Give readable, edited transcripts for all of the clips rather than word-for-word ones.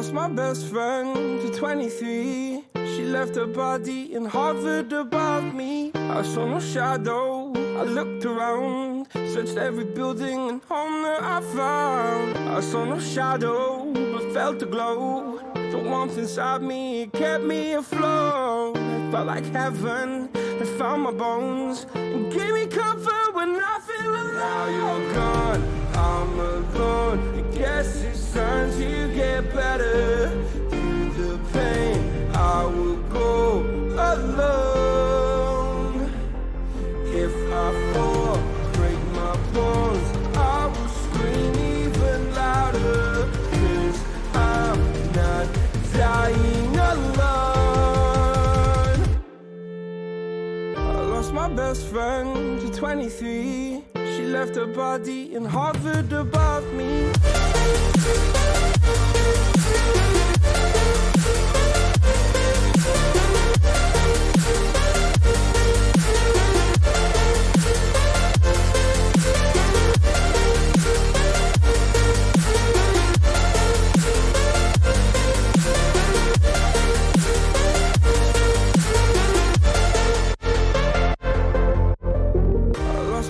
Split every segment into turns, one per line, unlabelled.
lost my best friend to 23. She left her body and hovered above me. I saw no shadow, I looked around, searched every building and home that I found. I saw no shadow, but felt the glow. The warmth inside me, it kept me afloat. It felt like heaven had found my bones and gave me comfort when I feel alone. Now you're gone, I'm alone. I guess it's time to get better. Through the pain, I will go alone. If I fall, break my bones, I will scream even louder. 'Cause I'm not dying alone. I lost my best friend to 23. She left her body and hovered above me.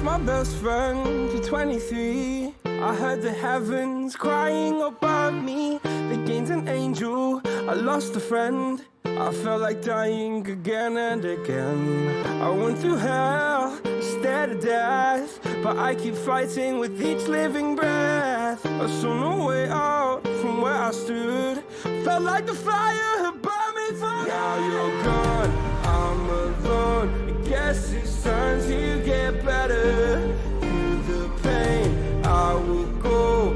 My best friend to 23. I heard the heavens crying above me. They gained an angel, I lost a friend. I felt like dying again and again. I went through hell, stared at death, but I keep fighting with each living breath. I saw no way out from where I stood. Felt like the fire had burned me for. Now you're gone, I'm alone. I guess it's time to get better. Through the pain, I will go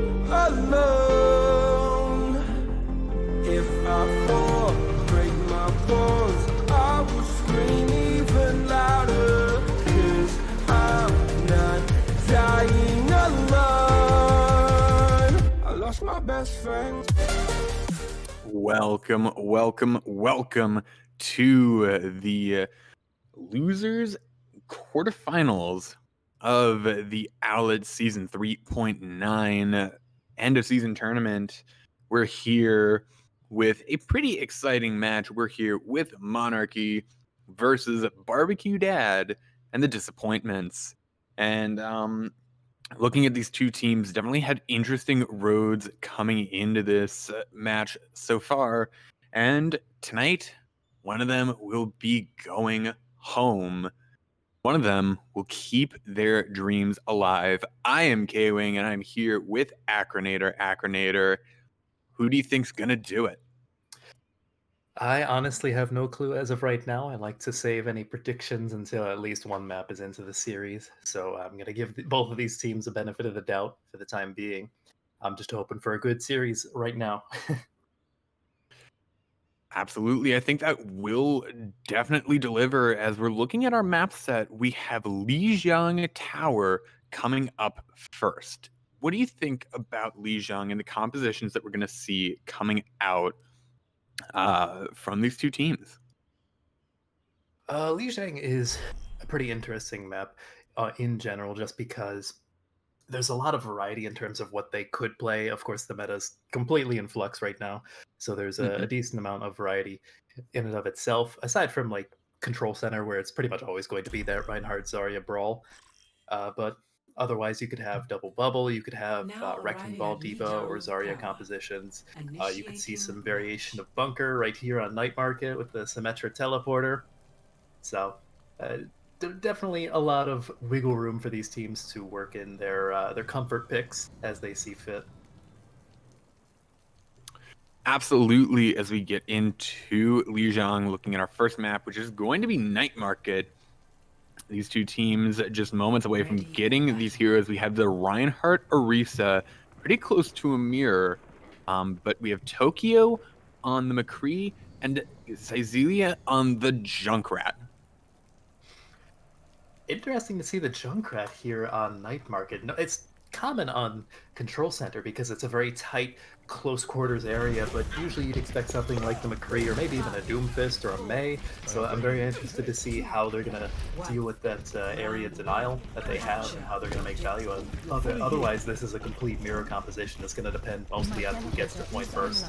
alone. If I fall, break my bones, I will scream even louder. 'Cause I'm not dying alone. I lost my best friend.
Welcome to the losers quarterfinals of the Owlet season 3.9 end of season tournament. We're here with a pretty exciting match. We're here with Monarchy versus BBQ Dad and the Disappointments. And looking at these two teams, definitely had interesting roads coming into this match so far. And tonight, one of them will be going home. One of them will keep their dreams alive. I am K-Wing, and I'm here with Acronator. Acronator, who do you think's going to do it?
I honestly have no clue as of right now. I like to save any predictions until at least one map is into the series. So I'm going to give both of these teams a benefit of the doubt for the time being. I'm just hoping for a good series right now.
Absolutely. I think that will definitely deliver. As we're looking at our map set, we have Lijiang Tower coming up first. What do you think about Lijiang and the compositions that we're going to see coming out from these two teams?
Lijiang is a pretty interesting map in general, just because there's a lot of variety in terms of what they could play. Of course, the meta's completely in flux right now, so there's a decent amount of variety in and of itself, aside from like Control Center, where it's pretty much always going to be that Reinhardt Zarya brawl. But otherwise, you could have Double Bubble, you could have Wrecking Ball Diva or Zarya compositions. You could see some variation of Bunker right here on Night Market with the Symmetra Teleporter. So definitely a lot of wiggle room for these teams to work in their comfort picks as they see fit.
Absolutely. As we get into Lijiang, looking at our first map, which is going to be Night Market. These two teams just moments away from getting these heroes. We have the Reinhardt Orisa pretty close to a mirror, but we have Tokyo on the McCree and Cyzelia on the Junkrat.
Interesting to see the Junkrat here on Night Market. No, it's common on Control Center because it's a very tight, close quarters area, but usually you'd expect something like the McCree or maybe even a Doomfist or a Mei. So I'm very interested to see how they're going to deal with that area denial that they have and how they're going to make value of it. Otherwise, this is a complete mirror composition that's going to depend mostly on who gets the point first.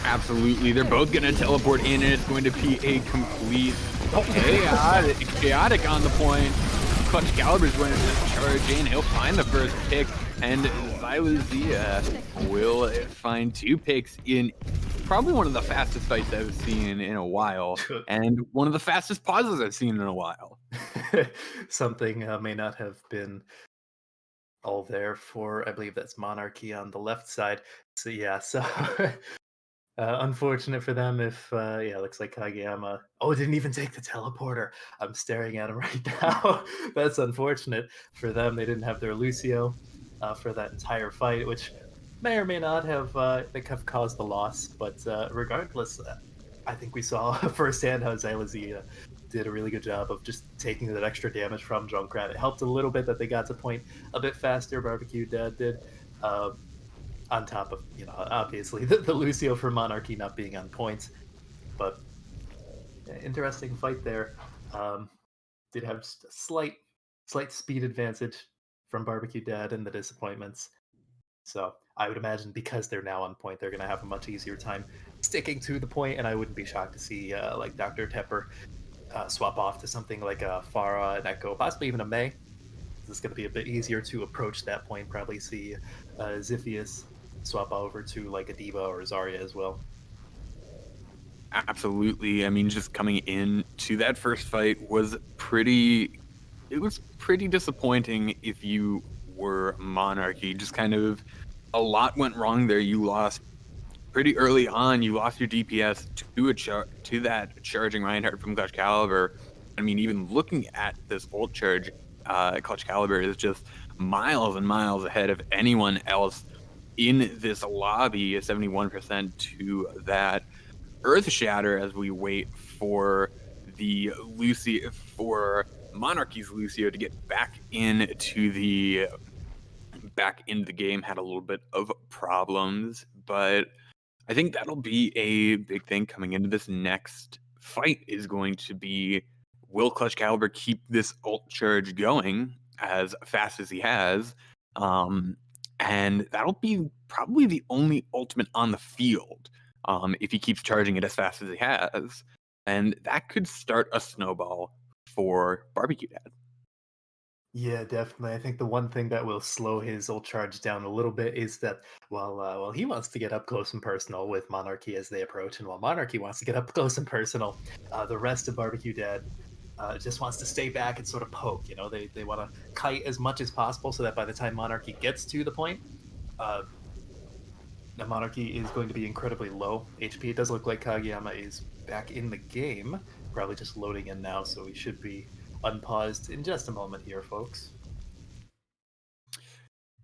Absolutely. They're both going to teleport in, and it's going to be a complete chaotic on the point. Clutch Caliber's going to just charge in. He'll find the first pick, and Xylazia will find 2 picks in probably one of the fastest fights I've seen in a while, and one of the fastest pauses I've seen in a while.
Something may not have been all there for, I believe that's Monarchy on the left side. So yeah, so unfortunate for them if, yeah, looks like Kageyama. Oh, didn't even take the teleporter. I'm staring at him right now. That's unfortunate for them. They didn't have their Lucio for that entire fight, which may or may not have caused the loss. But regardless, I think we saw firsthand how Xylazia did a really good job of just taking that extra damage from Junkrat. It helped a little bit that they got to point a bit faster. BBQ Dad did. On top of, obviously the Lucio for Monarchy not being on points. But interesting fight there. Did have just a slight speed advantage from BBQ Dad and the disappointments. So I would imagine because they're now on point, they're going to have a much easier time sticking to the point, and I wouldn't be shocked to see like Dr. Tepper swap off to something like a Farah, an Echo, possibly even a Mei. This is going to be a bit easier to approach that point. Probably see Ziphius swap over to like a Diva or Zarya as well.
Absolutely. I mean, just coming in to that first fight was pretty disappointing if you were Monarchy. Just kind of a lot went wrong there. You lost pretty early on. You lost your DPS to that charging Reinhardt from Clutch Caliber. I mean, even looking at this ult charge, Clutch Caliber is just miles and miles ahead of anyone else in this lobby. 71% to that Earth Shatter as we wait for the Monarchy's Lucio to get back into the game. Had a little bit of problems, but I think that'll be a big thing coming into this next fight. Is going to be, will Clutch Caliber keep this ult charge going as fast as he has? And that'll be probably the only ultimate on the field if he keeps charging it as fast as he has. And that could start a snowball for BBQ Dad.
Yeah, definitely. I think the one thing that will slow his ult charge down a little bit is that while he wants to get up close and personal with Monarchy as they approach, and while Monarchy wants to get up close and personal, the rest of BBQ Dad just wants to stay back and sort of poke. They want to kite as much as possible so that by the time Monarchy gets to the point, the Monarchy is going to be incredibly low HP. It does look like Kageyama is back in the game, probably just loading in now, so we should be unpaused in just a moment here, folks.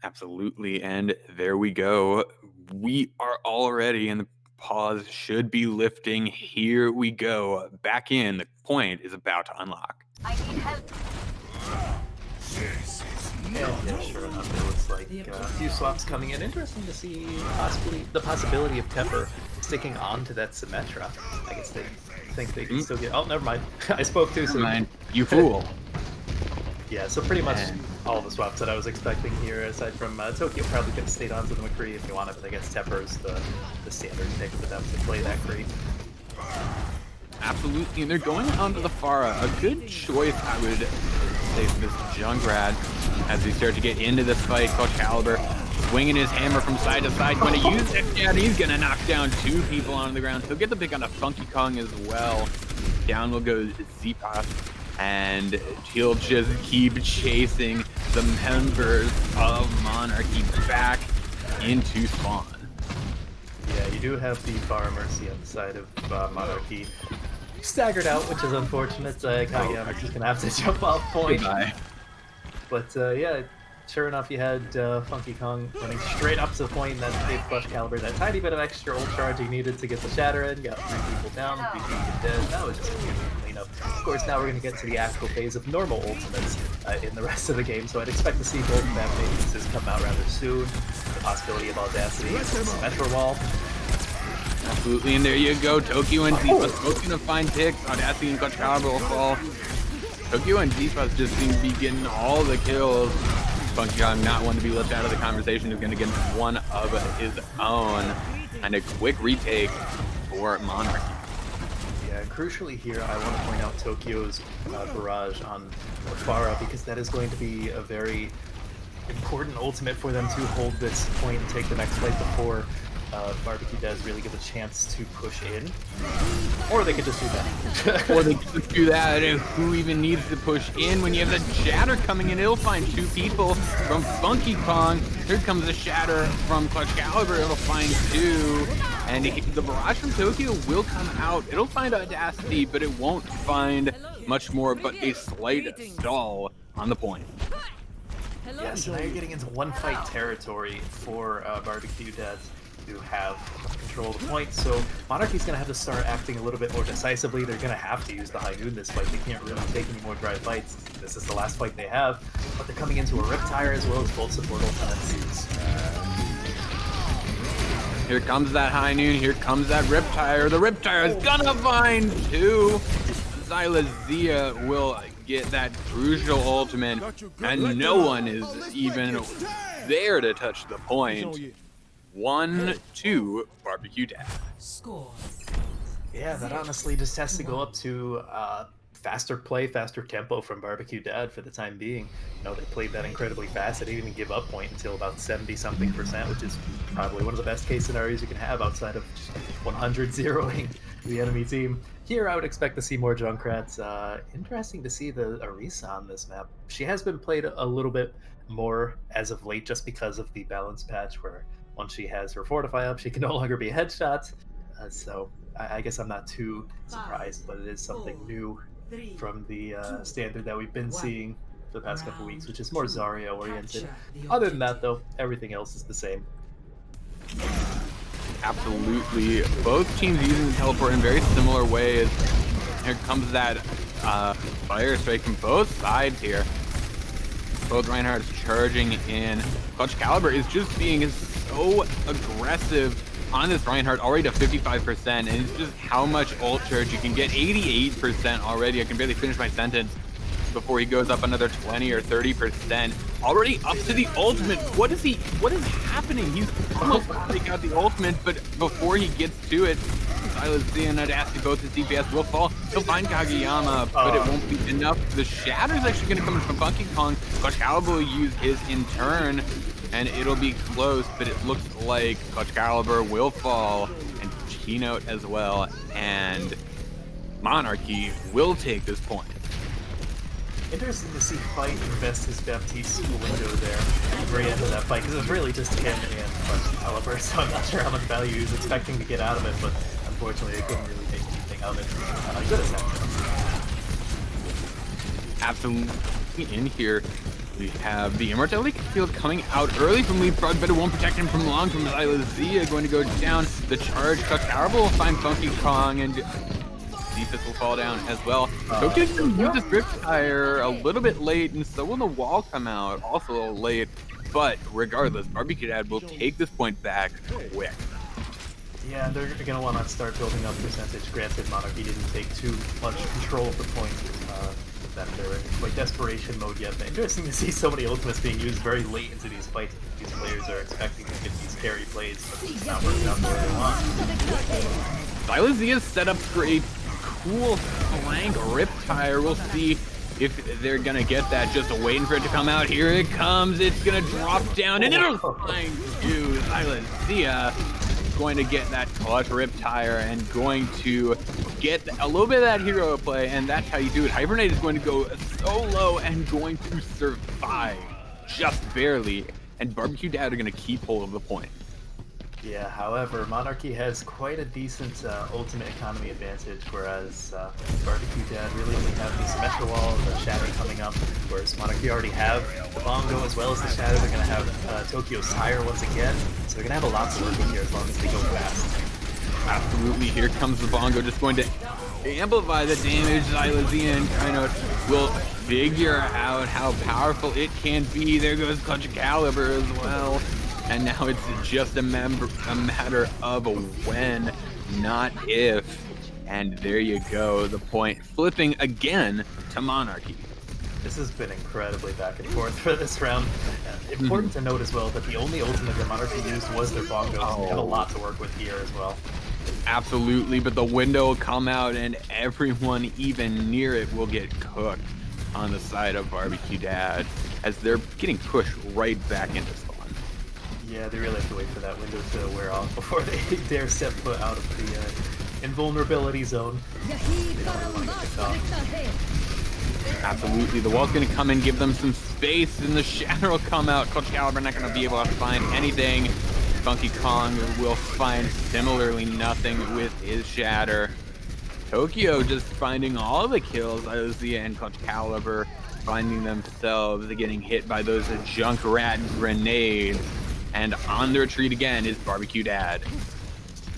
Absolutely, and there we go. We are all ready, and the pause should be lifting. Here we go. Back in. The point is about to unlock.
I need help.
Yeah, sure enough, it looks like a few swaps coming in. Interesting to see the possibility of Tepper sticking on to that Symmetra. I guess they think they can still get... Oh, never mind. I spoke too soon.
Never mind. You fool.
Yeah, so pretty much all the swaps that I was expecting here, aside from Tokyo probably could have stayed on to the McCree if you wanted, but I guess Tepper's the standard pick for them to play that Cree.
Absolutely, and they're going onto the Farah. A good choice, I would say, for this Junkrat as we start to get into this fight. Clutch Caliber swinging his hammer from side to side, going to use it, and he's going to knock down 2 people on the ground. He'll get the pick on a Funky Kong as well. Down will go Zipas, and he'll just keep chasing the members of Monarchy back into spawn.
Yeah, you do have the Bar Mercy on the side of Monarchy. Staggered out, which is unfortunate. Kageyama's just going to have to jump off point.
Goodbye.
But yeah, sure enough, you had Funky Kong running straight up to the point, and that gave Clutch Caliber that tiny bit of extra ult charge he needed to get the shatter in. Got 3 people down, 3 people dead. That was just a beautiful cleanup. Of course, now we're going to get to the actual phase of normal ultimates in the rest of the game, so I'd expect to see both of them phases come out rather soon. The possibility of Audacity and Symmetra Wall.
Absolutely, and there you go. Tokyo and Zipas both going to find picks. Audacity and Clutch Caliber will fall. Tokyo and Zipas just seem to be getting all the kills. Funky Kong, not one to be left out of the conversation, is going to get one of his own. And a quick retake for Monarchy.
Yeah, crucially here, I want to point out Tokyo's barrage on Farah, because that is going to be a very important ultimate for them to hold this point and take the next fight before BBQ does really give a chance to push in. Or they could just do that.
Or they could just do that. And who even needs to push in when you have the Shatter coming in? It'll find two people from Funky Kong. Here comes the Shatter from Clutch Caliber. It'll find two. And the barrage from Tokyo will come out. It'll find Audacity, but it won't find much more but a slight stall on the point.
Yeah, so now you're getting into one fight territory for BBQ Dads to have control of the point. So Monarchy's going to have to start acting a little bit more decisively. They're going to have to use the High Noon this fight. They can't really take any more dry fights. This is the last fight they have, but they're coming into a Riptire as well as both support ultimates.
Here comes that High Noon. Here comes that Riptire. The Riptire is gonna find two. Xylazia will get that crucial ultimate, and no one is even there to touch the point. 1-2 BBQ Dad.
Score.
Yeah, that honestly just has to go up to faster play, faster tempo from BBQ Dad for the time being. You know, they played that incredibly fast. They didn't even give up point until about 70-something%, which is probably one of the best case scenarios you can have outside of just 100 zeroing the enemy team. Here, I would expect to see more Junkrats. Interesting to see the Arisa on this map. She has been played a little bit more as of late just because of the balance patch where once she has her Fortify up, she can no longer be headshot. So I guess I'm not too surprised, but it is something new from the standard that we've been seeing for the past couple weeks, which is more Zarya oriented. Other than that, though, everything else is the same.
Absolutely. Both teams using the teleport in very similar ways. Here comes that fire strike from both sides here. Both Reinhardt's charging in. Clutch Caliber is just being so aggressive on this Reinhardt, already to 55%, and it's just how much ult charge you can get. 88% already. I can barely finish my sentence before he goes up another 20 or 30%. Already up to the ultimate. What is happening? He's almost taking out the ultimate, but before he gets to it, Xylazia and Audacity, both his DPS will fall. He'll find Kageyama, but it won't be enough. The Shatter's actually going to come in from Funky Kong. Clutch Caliber will use his in turn, and it'll be close, but it looks like Clutch Caliber will fall, and Keynote as well, and Monarchy will take this point.
Interesting to see Fight invest his Baptiste window there at the very end of that fight, because it was really just him and Clutch Caliber, so I'm not sure how much value he was expecting to get out of it, but unfortunately they couldn't really make anything of it. Good attempt.
Absolutely. In here, we have the Immortality field coming out early from Leapfrog, but it won't protect him from long. From Xylazia going to go down. The charge, Clutch Caliber will find Funky Kong, and Cephas will fall down as well. Tokyo can use this Riptire a little bit late, and so will the wall come out also a little late. But regardless, BBQ Dad will take this point back quick.
Yeah, they're going to want to start building up percentage. Granted, Monarchy didn't take too much control of the point. That they're in quite desperation mode yet. But interesting to see so many ultimates being used very late into these fights. These players are expecting to get these carry plays, but it's not working out the way they want.
Xylazia is set up for a cool flank Riptire. We'll see if they're gonna get that. Just waiting for it to come out. Here it comes. It's gonna drop down, and it'll find you. Xylazia going to get that clutch Riptire and going to get a little bit of that hero play, and that's how you do it. Hibernate is going to go so low and going to survive just barely, and BBQ Dad are going to keep hold of the point.
Yeah, however, Monarchy has quite a decent ultimate economy advantage, whereas BBQ Dad really only have the Symmetra Wall, the Shatter coming up, whereas Monarchy already have the Bongo as well as the Shatter. They're going to have Tokyo's Sire once again, so they're going to have a lot to work with here as long as they go fast.
Absolutely, here comes the Bongo, just going to amplify the damage. Xylazia and Keynote will figure out how powerful it can be. There goes Clutch Caliber as well. And now it's just a matter of when, not if. And there you go, the point flipping again to Monarchy.
This has been incredibly back and forth for this round. Important to note as well that the only ultimate that Monarchy used was their bongos. So they have a lot to work with here as well.
Absolutely, but the window will come out and everyone even near it will get cooked on the side of BBQ Dad as they're getting pushed right back into spawn.
Yeah, they really have to wait for that window to wear off before they dare step foot out of the invulnerability zone. They don't really want to get kicked off.
Absolutely, the wall's going to come and give them some space, and the shatter will come out. Coach Caliber not going to be able to find anything. Funky Kong will find similarly nothing with his shatter. Tokyo just finding all the kills. Ozia and Clutch Caliber finding themselves getting hit by those Junkrat grenades. And on the retreat again is BBQ Dad.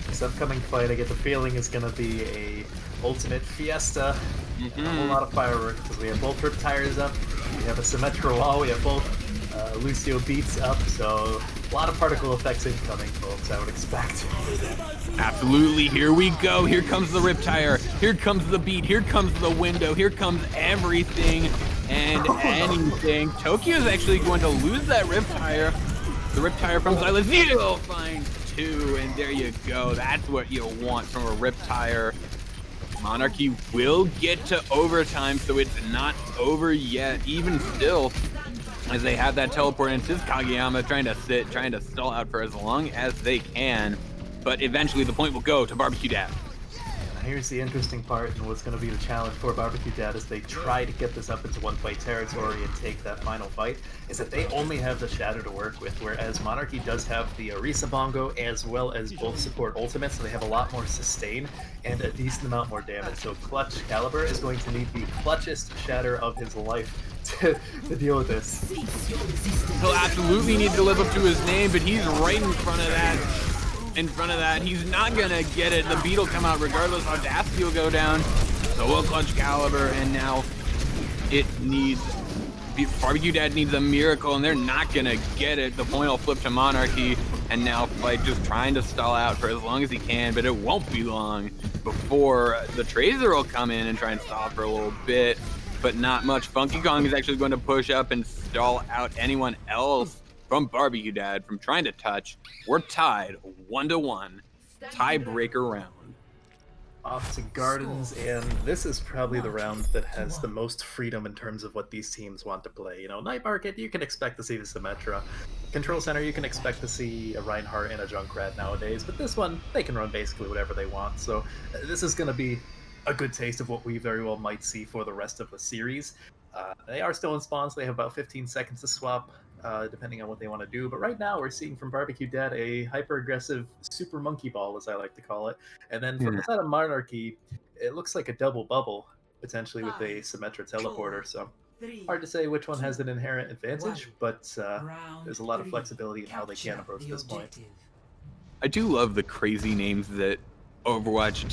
This upcoming fight, I get the feeling, is going to be a ultimate fiesta. A whole lot of fireworks because we have both Rip Tires up, we have a Symmetra wall, we have both Lucio Beats up, so a lot of particle effects incoming, folks, I would expect.
Absolutely, here we go. Here comes the Riptire, here comes the beat, here comes the window, here comes everything and anything. Tokyo's actually going to lose that Riptire. The Riptire from Xylazia will find 2, and there you go. That's what you want from a Riptire. Monarchy will get to overtime, so it's not over yet. Even still, as they have that teleport into Kageyama, trying to stall out for as long as they can. But eventually the point will go to BBQ Dad.
Here's the interesting part, and what's going to be the challenge for BBQ Dad as they try to get this up into one-fight territory and take that final fight, is that they only have the Shatter to work with, whereas Monarchy does have the Orisa Bongo as well as both support ultimates, so they have a lot more sustain and a decent amount more damage. So Clutch Caliber is going to need the clutchest Shatter of his life to deal with this.
He'll absolutely need to live up to his name, but he's right in front of that. He's not gonna get it. The beat will come out regardless. Audacity will go down. So will Clutch Caliber, and now it needs BBQ Dad needs a miracle, and they're not gonna get it. The point will flip to Monarchy, and now Fight just trying to stall out for as long as he can, but it won't be long before the Tracer will come in and try and stall for a little bit, but not much. Funky Kong is actually going to push up and stall out anyone else from BBQ Dad from trying to touch. We're tied 1-1, tiebreaker round.
Off to Gardens, and this is probably the round that has the most freedom in terms of what these teams want to play. You know, Night Market, you can expect to see the Symmetra. Control Center, you can expect to see a Reinhardt and a Junkrat nowadays, but this one, they can run basically whatever they want, so this is going to be a good taste of what we very well might see for the rest of the series. They are still in spawns, they have about 15 seconds to swap, depending on what they want to do. But right now, we're seeing from BBQ Dad a hyper-aggressive super monkey ball, as I like to call it. And then from the side of Monarchy, it looks like a double bubble, potentially with a Symmetra teleporter. So hard to say which one has an inherent advantage, but there's a lot of flexibility in how they can approach this point.
I do love the crazy names that Overwatch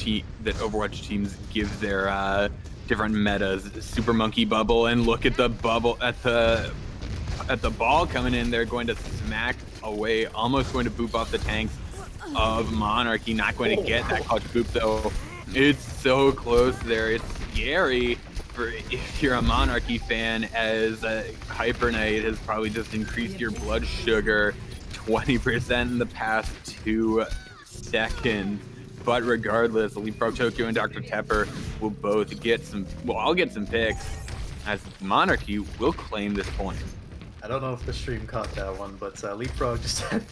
teams give their different metas. Super monkey bubble, and look at the bubble at the ball coming in. They're going to smack away, almost going to boop off the tanks of Monarchy. Not going to get that clutch boop though. It's so close there. It's scary for if you're a Monarchy fan, as Hyper Knight has probably just increased your blood sugar 20% in the past 2 seconds. But regardless, Leapfrog Tokyo and Dr. Tepper will both get some, well, I'll get some picks, as Monarchy will claim this point.
I don't know if the stream caught that one, but Leapfrog just had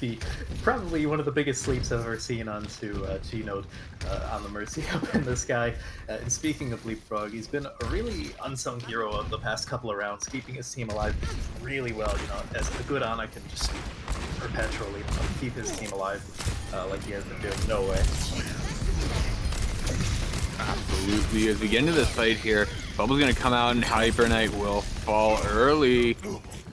probably one of the biggest sleeps I've ever seen onto G-Node on the Mercy up in the sky. And speaking of Leapfrog, he's been a really unsung hero of the past couple of rounds, keeping his team alive really well. You know, as a good Ana can just perpetually keep his team alive like he has been doing. No way.
Absolutely. As we get into this fight here, Bubble's going to come out and Hyper Knight will fall early.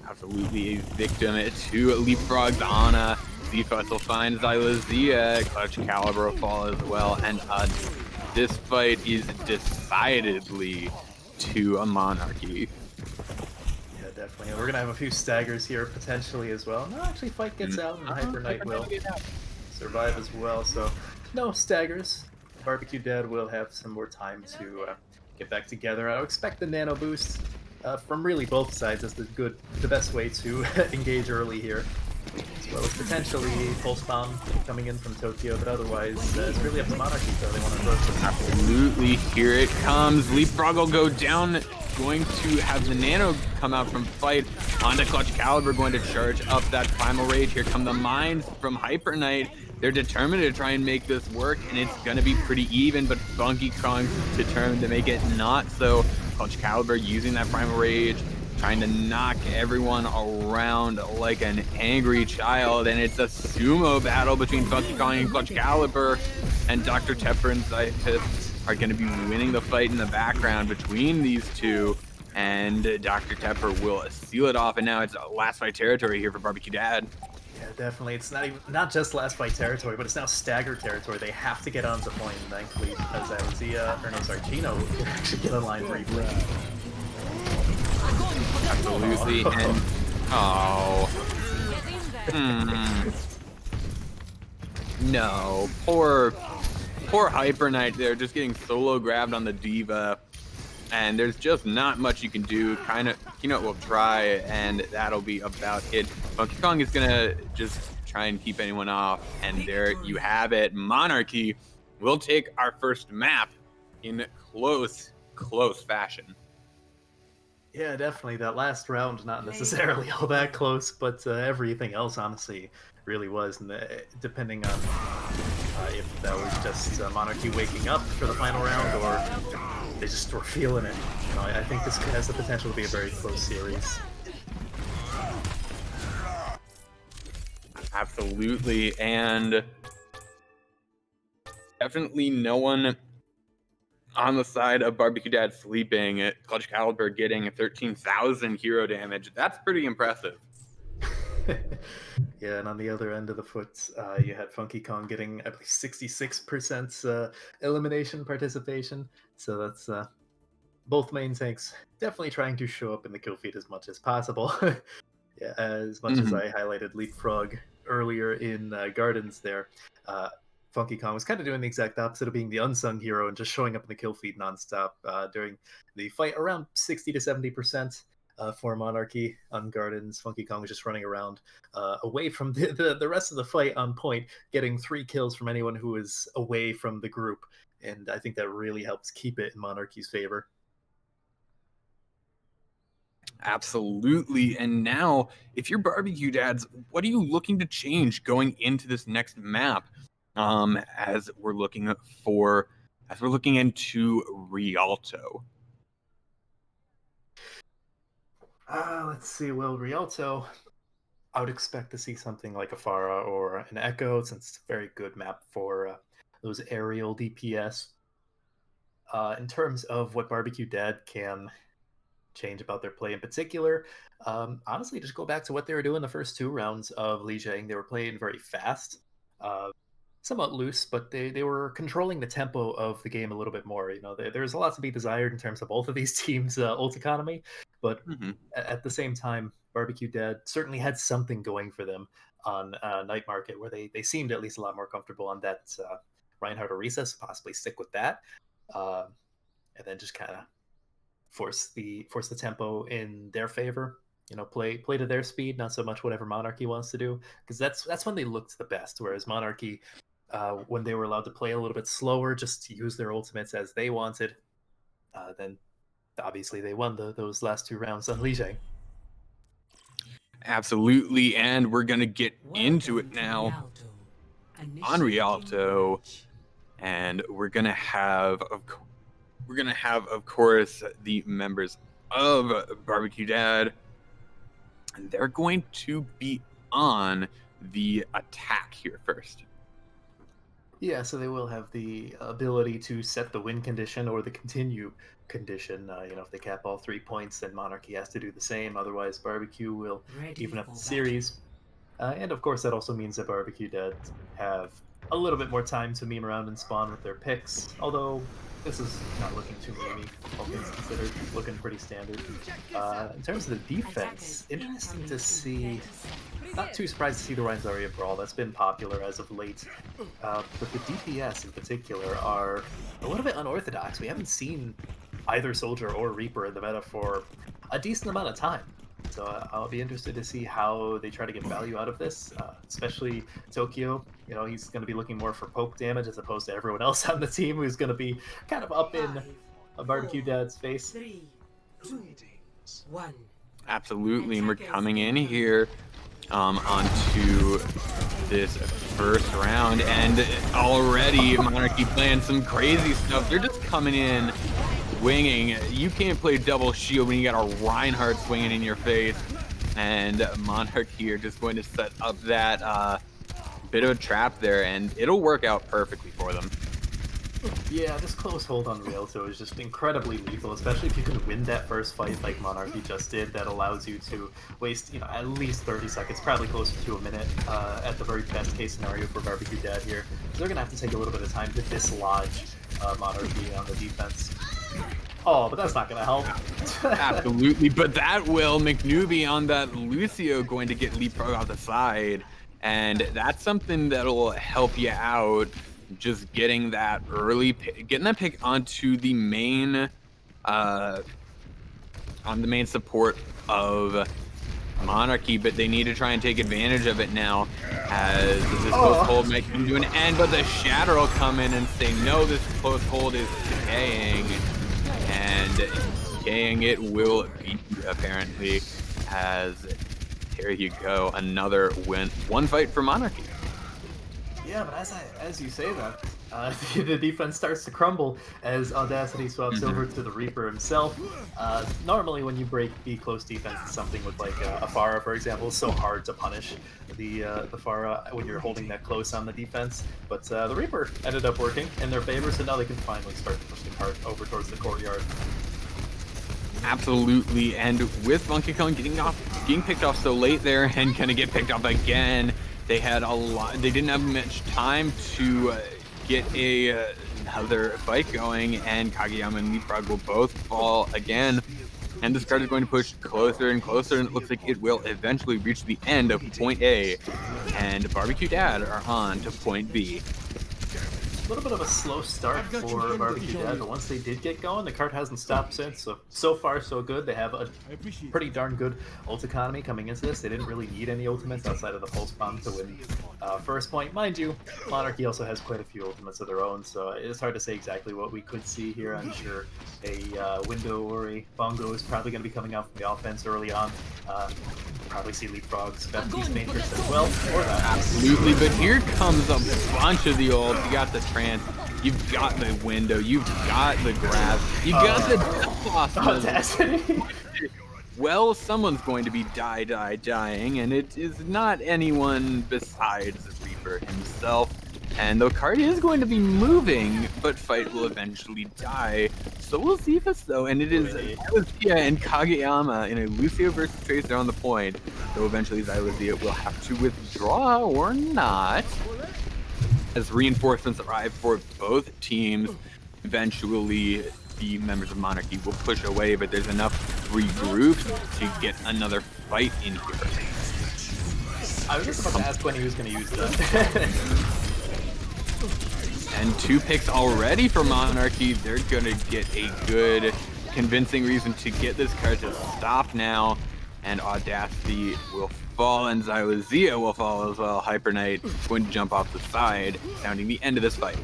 Absolutely a victim to Leapfrog's Ana. Zefus will find Xylazia. Clutch Caliber will fall as well. And this fight is decidedly to a Monarchy.
Yeah, definitely. We're going to have a few staggers here potentially as well. No, actually, Fight gets out and Hyper Knight will survive as well. So no staggers. BBQ Dad will have some more time to get back together. I would expect the nano boost from really both sides as the best way to engage early here. As well as potentially Pulse Bomb coming in from Tokyo, but otherwise it's really up to Monarchy so they want to approach them.
Absolutely, here it comes. Leapfrog will go down, going to have the Nano come out from fight onto Clutch Caliber, going to charge up that Primal Rage. Here come the Mines from Hyper Knight. They're determined to try and make this work, and it's going to be pretty even, but Funky Kong's determined to make it not so. Clutch Caliber using that Primal Rage, trying to knock everyone around like an angry child, and it's a sumo battle between Funky Kong and Clutch Caliber, and Dr. Tepper and Scientist are going to be winning the fight in the background between these two, and Dr. Tepper will seal it off, and now it's last fight territory here for Barbecue Dad.
Yeah, definitely. It's not just last fight territory, but it's now stagger territory. They have to get on the point, thankfully, because Chino can actually get online briefly.
Absolutely, and no, poor Hyper Knight there, just getting solo grabbed on the Diva, and there's just not much you can do. Keynote will try, and that'll be about it. Funky Kong is gonna just try and keep anyone off, and there you have it. Monarchy will take our first map in close fashion.
Yeah, definitely. That last round, not necessarily all that close, but everything else, honestly, really was. And depending on if that was just Monarchy waking up for the final round, or they just were feeling it. I think this has the potential to be a very close series.
Absolutely, and definitely no one on the side of Barbecue Dad sleeping. Clutch Caliber getting 13,000 hero damage. That's pretty impressive.
Yeah, and on the other end of the foot, you had Funky Kong getting, I believe, 66% elimination participation. So that's both main tanks definitely trying to show up in the kill feed as much as possible. Yeah, as much as I highlighted Leapfrog earlier in Gardens there, Funky Kong was kind of doing the exact opposite of being the unsung hero and just showing up in the kill feed nonstop during the fight, around 60 to 70%. For Monarchy on Gardens, Funky Kong was just running around away from the rest of the fight on point, getting 3 kills from anyone who was away from the group. And I think that really helps keep it in Monarchy's favor.
Absolutely. And now, if you're Barbecue Dads, what are you looking to change going into this next map? As we're looking into Rialto.
Let's see. Well, Rialto, I would expect to see something like a Pharah or an Echo, since it's a very good map for those aerial DPS. In terms of what Barbecue Dad can change about their play in particular, honestly, just go back to what they were doing the first 2 rounds of Lijiang. They were playing very fast, somewhat loose, but they were controlling the tempo of the game a little bit more. There's a lot to be desired in terms of both of these teams' ult economy, but at the same time, Barbecue Dad certainly had something going for them on Night Market, where they seemed at least a lot more comfortable on that Reinhardt or Recess, possibly stick with that, and then just kind of force the tempo in their favor. Play to their speed, not so much whatever Monarchy wants to do, because that's when they looked the best. Whereas Monarchy, when they were allowed to play a little bit slower, just to use their ultimates as they wanted, then obviously they won those last 2 rounds on Lijiang.
Absolutely, and we're gonna get into it now on Rialto, and we're gonna have, of course, the members of Barbecue Dad, and they're going to be on the attack here first.
Yeah, so they will have the ability to set the win condition or the continue condition. If they cap all 3 points, then Monarchy has to do the same. Otherwise, Barbecue will even up the series. And of course, that also means that Barbecue Dad have a little bit more time to meme around and spawn with their picks. Although this is not looking too memey, all things considered, looking pretty standard. In terms of the defense, interesting to see. Not too surprised to see the Rhine Zarya Brawl. That's been popular as of late. But the DPS in particular are a little bit unorthodox. We haven't seen either Soldier or Reaper in the meta for a decent amount of time. So I'll be interested to see how they try to get value out of this, especially Tokyo. You know, he's going to be looking more for poke damage as opposed to everyone else on the team who's going to be kind of up in a Barbecue Dad's face.
3, 2, 1.
Absolutely, and we're coming in here onto this first round, and already Monarchy playing some crazy stuff. They're just coming in winging. You can't play double shield when you got a Reinhardt swinging in your face, and Monarchy are just going to set up that bit of a trap there, and it'll work out perfectly for them.
Yeah, this close hold on Rialto is just incredibly lethal, especially if you can win that first fight like Monarchy just did. That allows you to waste, at least 30 seconds, probably closer to a minute at the very best case scenario for Barbecue Dad here. So they're going to have to take a little bit of time to dislodge Monarchy on the defense. Oh, but that's not going to help.
Absolutely, but that will. McNewbie on that Lucio going to get leapfrog off the side, and that's something that'll help you out. Just getting that early getting that pick onto the main on the main support of Monarchy, but they need to try and take advantage of it now as this close hold might come to an end, but the Shatter will come in and say no, this close hold is decaying, and decaying it will be apparently, as there you go, another win, one fight for Monarchy.
Yeah, but as you say that, the defense starts to crumble as Audacity swaps over to the Reaper himself. Normally, when you break the close defense, something with like a Pharah, for example, it's so hard to punish the Pharah when you're holding that close on the defense. But the Reaper ended up working in their favor, so now they can finally start to push the cart over towards the courtyard.
Absolutely, and with Monkey Kong getting picked off so late there and gonna get picked off again. They had a lot. They didn't have much time to get another fight going, and Kageyama and Leapfrog will both fall again. And this card is going to push closer and closer, and it looks like it will eventually reach the end of point A. And Barbecue Dad are on to point B.
A little bit of a slow start for Barbecue Dad, but once they did get going, the cart hasn't stopped since. So far, so good. They have a pretty darn good ult economy coming into this. They didn't really need any ultimates outside of the pulse bomb to win first point. Mind you, Monarchy also has quite a few ultimates of their own, so it's hard to say exactly what we could see here. I'm sure a Window or a Bongo is probably going to be coming out from the offense early on. Probably see Leapfrog's Baptiste Matrix as well, or that.
Absolutely, but here comes a bunch of the ults. You got the trance, you've got the window, you've got the grab, you got the
Audacity.
Well, someone's going to be dying, and it is not anyone besides the Reaper himself. And the card is going to be moving, but fight will eventually die. So we'll see if it's though, and it is Xylazia and Kageyama in a Lucio versus Tracer on the point. So eventually Xylazia will have to withdraw or not. As reinforcements arrive for both teams, eventually the members of Monarchy will push away, but there's enough regroups to get another fight in here.
I was just about to ask when he was going to use that.
And 2 picks already for Monarchy. They're going to get a good, convincing reason to get this card to stop now. And Audacity will fall, and Xylazia will fall as well. Hyper Knight going to jump off the side, sounding the end of this fight.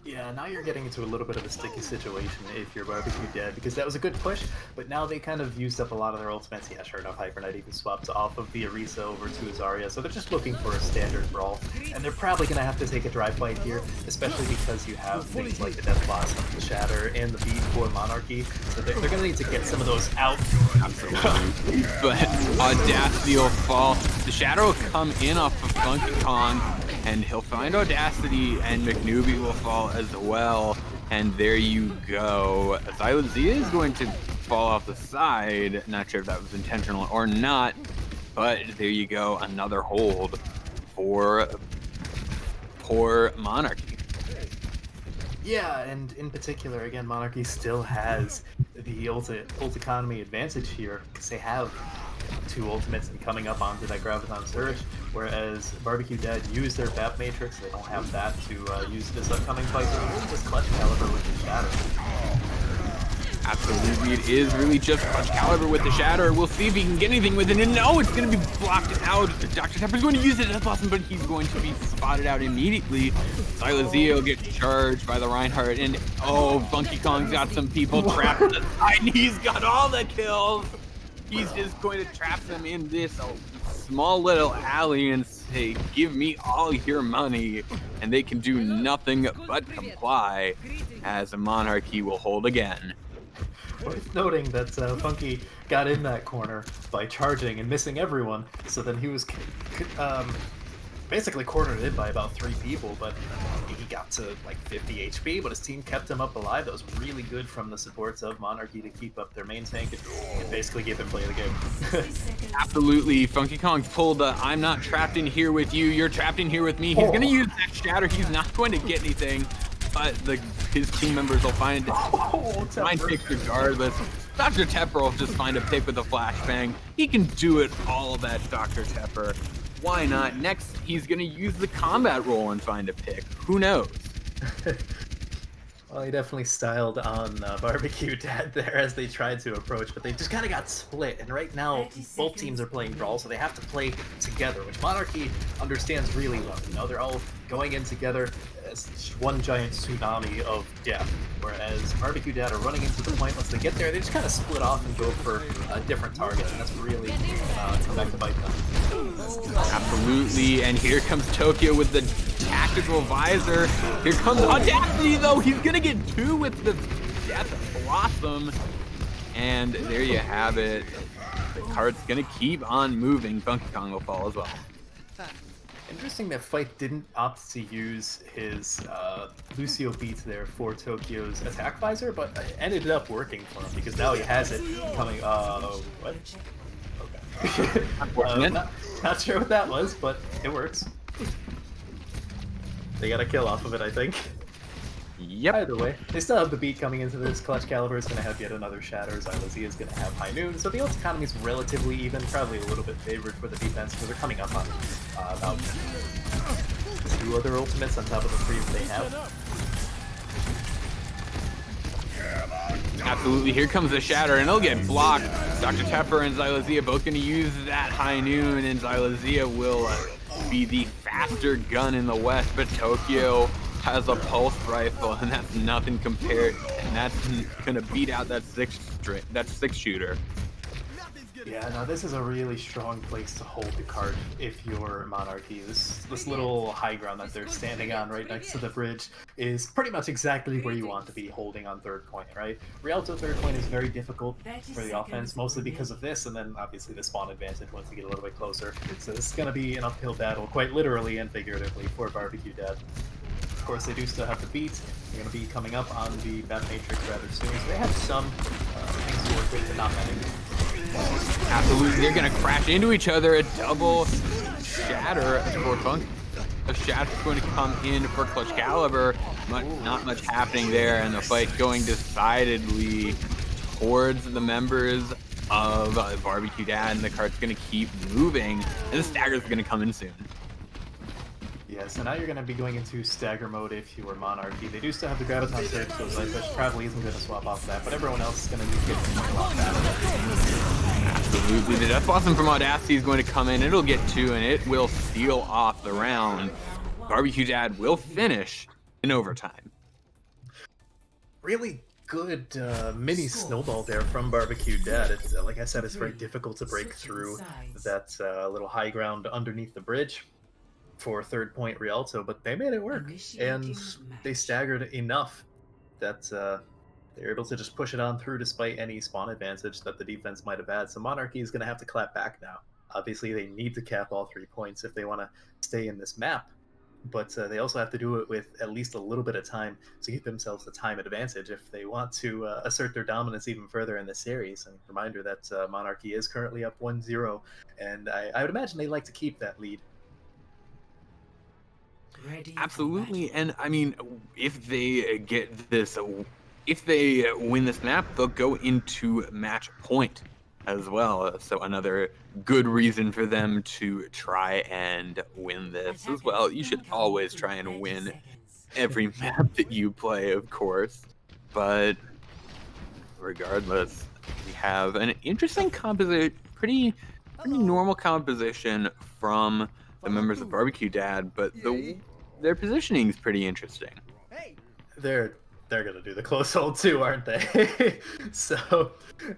Yeah, now you're getting into a little bit of a sticky situation if you're Barbecue Dead, because that was a good push, but now they kind of used up a lot of their ultimates. Yeah, sure enough, Hyper Knight even swapped off of the Orisa over to his Zarya, so they're just looking for a standard brawl, and they're probably going to have to take a drive fight here, especially because you have things like the Death Blossom, the Shatter, and the Beat for Monarchy, so they're going to need to get some of those out.
Absolutely. But Audacity will fall. The Shadow will come in off of Funky Kong, and he'll find Audacity, and McNewbie will fall as well. And there you go. Xylazia is going to fall off the side. Not sure if that was intentional or not, but there you go. Another hold for poor Monarchy.
Yeah, and in particular, again, Monarchy still has the ult economy advantage here because they have 2 ultimates and coming up onto that Graviton Surge, whereas Barbecue Dead used their Bap Matrix. They don't have that to use this upcoming fight, so really just clutch caliber with the Shatter.
Absolutely, it is really just Clutch Caliber with the Shatter. We'll see if he can get anything with it, and no, it's going to be blocked out. Dr. Tepper's going to use it as Blossom, but he's going to be spotted out immediately. Silazio gets charged by the Reinhardt, and oh, Funky Kong's got some people trapped in the side, and he's got all the kills. He's just going to trap them in this small little alley and say, give me all your money, and they can do nothing but comply, as a Monarchy will hold again.
Worth noting that Funky got in that corner by charging and missing everyone, so then he was basically cornered in by about 3 people, but he got to like 50 HP, but his team kept him up alive. That was really good from the supports of Monarchy to keep up their main tank and basically give him play of the game.
Absolutely, Funky Kong pulled the I'm not trapped in here with you, you're trapped in here with me. He's going to use that Shatter, he's not going to get anything, but his team members will find picks regardless. Dr. Tepper will just find a pick with a flashbang. He can do it all, that Dr. Tepper. Why not? Next, he's going to use the combat roll and find a pick. Who knows?
Well, he definitely styled on BBQ Dad there as they tried to approach, but they just kind of got split. And right now, both teams are playing Brawl, so they have to play together, which Monarchy understands really well. You know, they're all going in together as one giant tsunami of death, whereas BBQ Dad are running into the point. Once they get there, they just kind of split off and go for different targets, and that's really come back to bite them.
Absolutely, and here comes Tokyo with the tactical visor. Here comes Audacity, though. He's gonna get 2 with the Death Blossom, and there you have it. The card's gonna keep on moving. Funky Kong will fall as well.
Interesting that Fight didn't opt to use his Lucio beat there for Tokyo's attack visor, but it ended up working for him because now he has it coming. What? Okay. Not sure what that was, but it works. They got a kill off of it, I think.
Yep.
Either way, they still have the beat coming into this. Clutch Caliber is going to have yet another Shatter. Xylazia is going to have High Noon. So the ult economy is relatively even, probably a little bit favored for the defense because they're coming up on about 2 other ultimates on top of the 3 that they have.
Absolutely, here comes the Shatter, and it'll get blocked. Dr. Tepper and Xylazia both going to use that High Noon, and Xylazia will be the faster gun in the West, but Tokyo has a pulse rifle, and that's nothing compared, and that's gonna beat out that six shooter.
Yeah, no, this is a really strong place to hold the card if you're Monarchy. This little high ground that they're standing on right next to the bridge is pretty much exactly where you want to be holding on third point, right? Rialto third point is very difficult for the offense, mostly because of this, and then obviously the spawn advantage once you get a little bit closer. So this is going to be an uphill battle, quite literally and figuratively, for BBQ Dad. Of course, they do still have the beat. They're going to be coming up on the map matrix rather soon, so they have some things to work with, but not many.
Absolutely, they're gonna crash into each other. A double Shatter for Funk. A Shatter's going to come in for Clutch Caliber. Not much happening there, and the fight going decidedly towards the members of BBQ Dad, and the card's gonna keep moving, and the stagger's gonna come in soon.
Yeah, so now you're going to be going into stagger mode if you are Monarchy. They do still have the Graviton Surge, so Zyfish probably isn't going to swap off that, but everyone else is going to need to get a lot faster.
Absolutely, the Death Blossom from Audacity is going to come in. It'll get 2, and it will steal off the round. BBQ Dad will finish in overtime.
Really good mini snowball there from BBQ Dad. It's, like I said, it's very difficult to break through that little high ground underneath the bridge for third point Rialto, but they made it work, and they staggered enough that they're able to just push it on through despite any spawn advantage that the defense might have had. So Monarchy is going to have to clap back now. Obviously, they need to cap all 3 points if they want to stay in this map, but they also have to do it with at least a little bit of time to give themselves a time advantage if they want to assert their dominance even further in this series. And reminder that Monarchy is currently up 1-0, and I would imagine they like to keep that lead.
Absolutely, and I mean, if they get this, if they win this map, they'll go into match point as well. So another good reason for them to try and win this as well. You should always try and win every map that you play, of course, but regardless, we have an interesting pretty normal composition from the members of Barbecue Dad, but their positioning is pretty interesting.
They're gonna do the close hold too, aren't they? So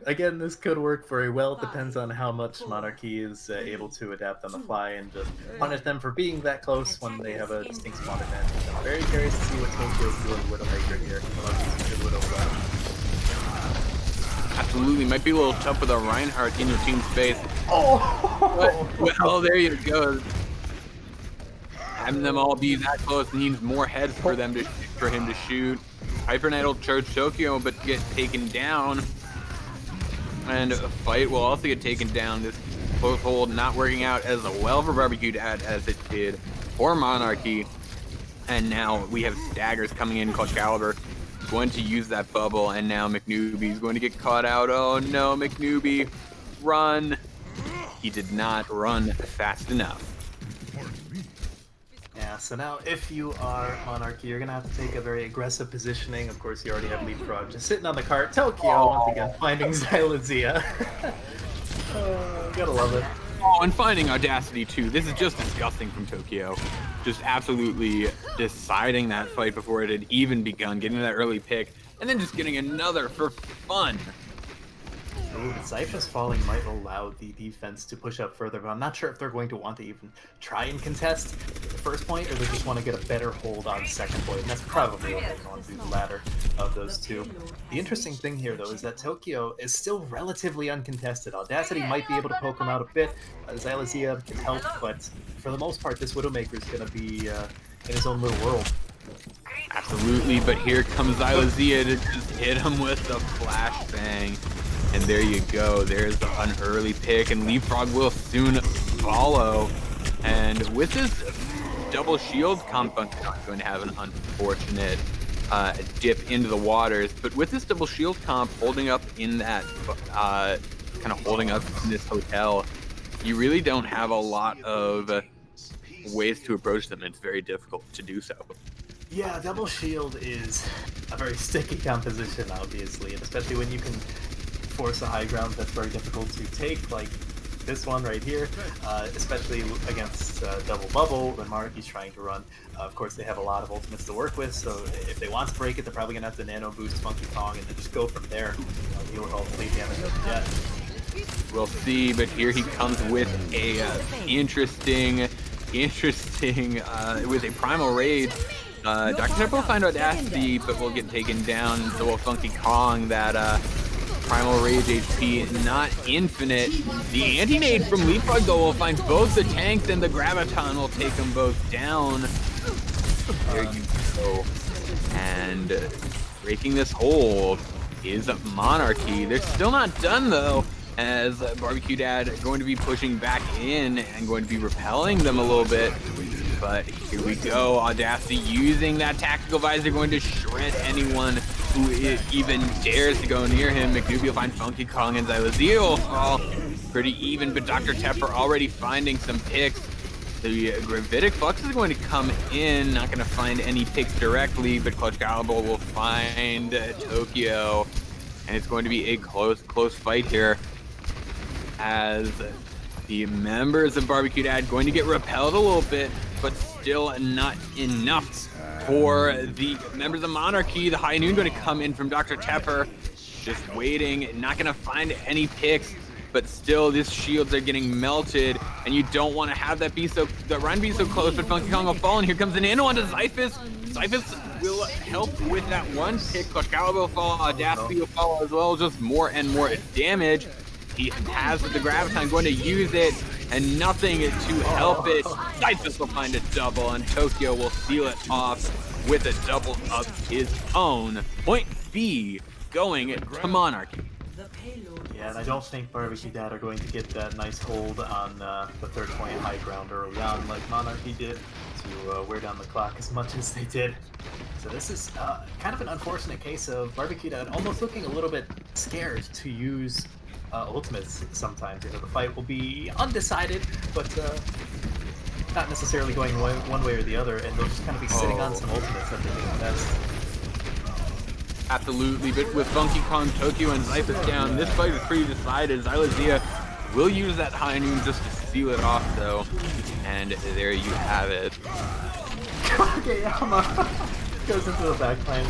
again, this could work very well. It depends on how much Monarchy is able to adapt on the fly and just punish them for being that close when they have a distinct spawn advantage. I'm very curious to see what Tokyo's doing Widowmaker here. Good Widow
Absolutely, might be a little tough with a Reinhardt in your team's face.
Oh!
Well, there you go. Having them all be that close means more heads for him to shoot. Hyper Knight will charge Tokyo, but get taken down. And a fight will also get taken down. This close hold not working out as well for Barbecue Dad as it did for Monarchy. And now we have staggers coming in. Clutch Caliber going to use that bubble, and now McNewbie is going to get caught out. Oh no, McNewbie, run! He did not run fast enough.
Yeah, so now if you are Monarchy, you're gonna have to take a very aggressive positioning. Of course, you already have Leapfrog just sitting on the cart. Tokyo once again finding Xylazia. Gotta love it.
Oh, and finding Audacity too. This is just disgusting from Tokyo. Just absolutely deciding that fight before it had even begun, getting that early pick, and then just getting another for fun.
Ooh, Zypha's falling might allow the defense to push up further, but I'm not sure if they're going to want to even try and contest the first point, or they just want to get a better hold on second point, and that's probably what they want to do, the latter of those two. The interesting thing here, though, is that Tokyo is still relatively uncontested. Audacity might be able to poke him out a bit, Xylazia can help, but for the most part, this Widowmaker is going to be in his own little world.
Absolutely, but here comes Xylazia to just hit him with the flashbang. And there you go, there's an early pick, and Leapfrog will soon follow. And with this double shield comp, not going to have an unfortunate dip into the waters, but with this double shield comp holding up in that, kind of holding up in this hotel, you really don't have a lot of ways to approach them. It's very difficult to do so.
Yeah, double shield is a very sticky composition, obviously, and especially when you can force a high ground that's very difficult to take, like this one right here, especially against double bubble when Monarchy's trying to run. Of course, they have a lot of ultimates to work with, so if they want to break it, they're probably going to have to nano boost Funky Kong and then just go from there. Deal with all the bleed damage of the jet.
We'll see, but here he comes with a interesting, with a Primal Rage. Dr. Tepper will find Audacity, but will get taken down. So will Funky Kong, that Primal Rage HP, not infinite. The anti-nade from Leapfrog, though, will find both the tanks, and the Graviton will take them both down. There you go. And breaking this hold is Monarchy. They're still not done, though, as Barbecue Dad going to be pushing back in and going to be repelling them a little bit. But here we go, Audacity using that tactical visor, going to shred anyone who even dares to go near him. McNewbie will find Funky Kong, and Xylazia will fall pretty even, but Dr. Tepper already finding some picks. The Gravitic Flux is going to come in, not going to find any picks directly, but Clutch Caliber will find Tokyo, and it's going to be a close fight here, as the members of Barbecue Dad going to get repelled a little bit, but still not enough for the members of Monarchy. The High Noon going to come in from Dr. Tepper, just waiting, not going to find any picks, but still these shields are getting melted, and you don't want to have that Rhine be so close, but Funky Kong will fall, and here comes an nano onto Zyphus. Zyphus will help with that one pick. Clutch Caliber will fall, Audacity will fall as well, just more and more damage. He has the Graviton, going to use it, and nothing to help it. Zyphus will find a double, and Tokyo will seal it off with a double of his own. Point B going to Monarchy.
Yeah, and I don't think Barbecue Dad are going to get that nice hold on the third point high ground early on like Monarchy did to wear down the clock as much as they did. So this is kind of an unfortunate case of Barbecue Dad almost looking a little bit scared to use ultimates sometimes. You know, the fight will be undecided, but not necessarily going one way or the other, and they'll just kind of be sitting on some ultimates that they think best.
Absolutely, but with Funky Kong, Tokyo, and Zyphus down, this fight is pretty decided. Xylazia will use that high noon just to seal it off, though. And there you have it.
Kageyama goes into the backline,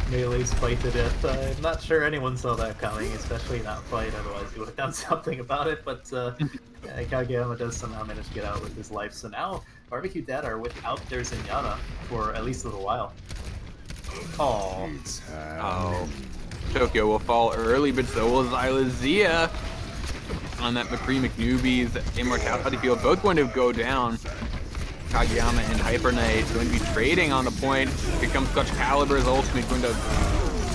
melee's fight to death. I'm not sure anyone saw that coming, especially in that fight, otherwise he would have done something about it, but Kageyama does somehow manage to get out with his life. So now BBQ Dad are without their Zenyatta for at least a little while.
Oh. Tokyo will fall early, but so will Xylazia. On that McCree McNewbie's Immortality Field, both going to go down. Kageyama and Hyper Knight going to be trading on the point. Here comes Clutch Caliber's ultimate, going to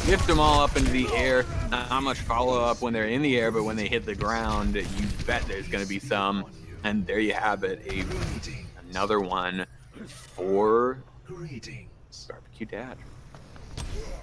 lift them all up into the air. Not much follow-up when they're in the air, but when they hit the ground, you bet there's going to be some. And there you have it, another one for BBQ Dad.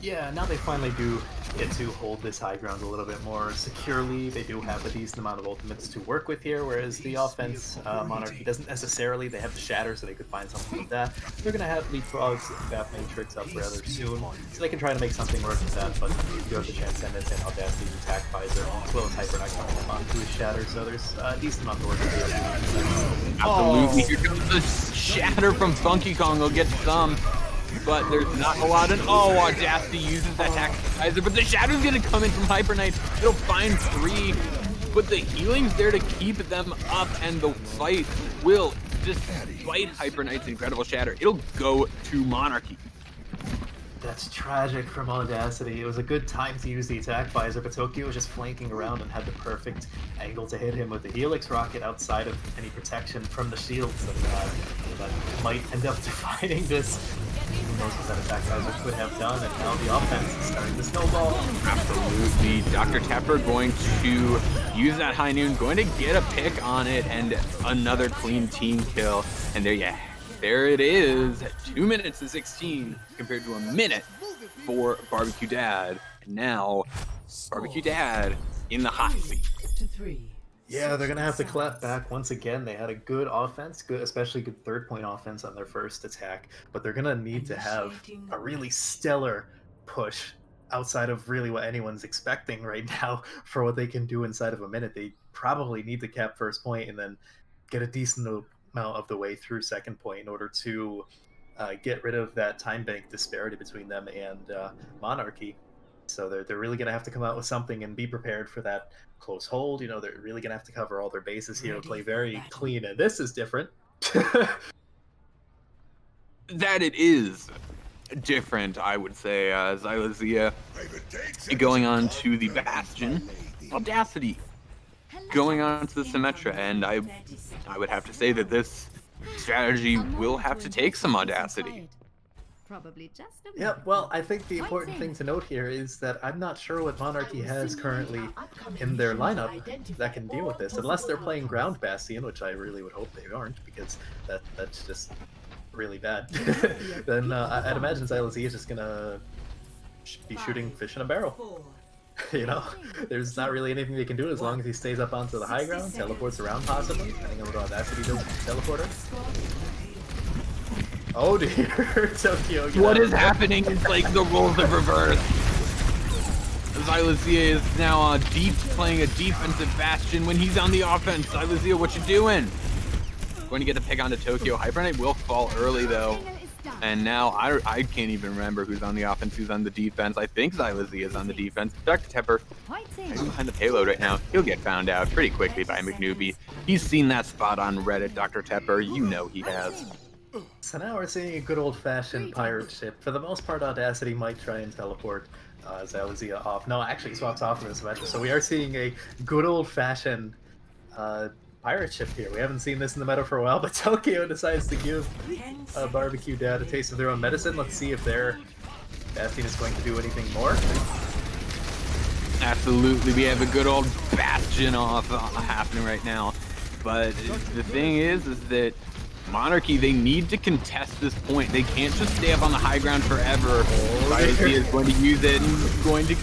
Yeah, now they finally do get to hold this high ground a little bit more securely. They do have a decent amount of ultimates to work with here, whereas the offense, Monarchy doesn't necessarily. They have the Shatter, so they could find something with that. They're going to have Leapfrogs, Bat Matrix up rather soon, so they can try to make something work with that, but you have the Transcendence and Audacity's attack visor, as well as Hyper Knight coming up onto his Shatter, so there's a decent amount to work with here.
Absolutely. Here comes the Shatter from Funky Kong. They'll get some. But there's not a lot, and Audacity uses that attack visor, but the Shadow's gonna come in from Hyper Knight. It'll find 3, but the healing's there to keep them up, and the fight will, despite Hyper Knight's incredible Shatter, it'll go to Monarchy.
That's tragic from Audacity. It was a good time to use the attack visor, but Tokyo was just flanking around and had the perfect angle to hit him with the Helix Rocket outside of any protection from the shields, and that might end up defining this. Who knows what that attack visor could have done, and now the offense is starting to snowball.
Absolutely. Dr. Tepper going to use that high noon, going to get a pick on it, and another clean team kill. And there it is. 2 minutes and 16 compared to a minute for BBQ Dad. And now, BBQ Dad in the hot seat.
Yeah, they're going to have to clap back once again. They had a good offense, especially good third-point offense on their first attack, but they're going to need to have a really stellar push outside of really what anyone's expecting right now for what they can do inside of a minute. They probably need to cap first point and then get a decent amount of the way through second point in order to get rid of that time bank disparity between them and Monarchy. So they're really going to have to come out with something and be prepared for that close hold. You know, they're really going to have to cover all their bases here, play very clean, and this is different.
That it is different, I would say. Xylazia going on to the Bastion. Audacity going on to the Symmetra, and I would have to say that this strategy will have to take some Audacity.
Probably just a
Yeah, well, I think the important thing to note here is that I'm not sure what Monarchy has currently in their lineup that can deal with this, unless they're playing Ground Bastion, which I really would hope they aren't, because that's just really bad. Then I'd imagine Xylazia is just gonna be shooting fish in a barrel. You know, there's not really anything they can do as long as he stays up onto the high ground, teleports around possibly, depending on what Audacity does with the teleporter. Oh dear, Tokyo.
What is happening is like the roles of reverse. Xylazia is now playing a defensive Bastion when he's on the offense. Xylazia, what you doing? Going to get the pick onto Tokyo. Hyper Knight will fall early though. And now I can't even remember who's on the offense, who's on the defense. I think Xylazia is on the defense. Dr. Tepper is behind the payload right now. He'll get found out pretty quickly by McNewbie. He's seen that spot on Reddit, Dr. Tepper. You know he has.
So now we're seeing a good old-fashioned pirate ship. For the most part, Audacity might try and teleport Xylazia off. No, actually he swaps off in this match. So we are seeing a good old-fashioned pirate ship here. We haven't seen this in the meta for a while, but Tokyo decides to give BBQ Dad a taste of their own medicine. Let's see if their Bastion is going to do anything more.
Absolutely, we have a good old Bastion off happening right now. But the thing is that Monarchy, they need to contest this point. They can't just stay up on the high ground forever. Xylazia is going to use it and going to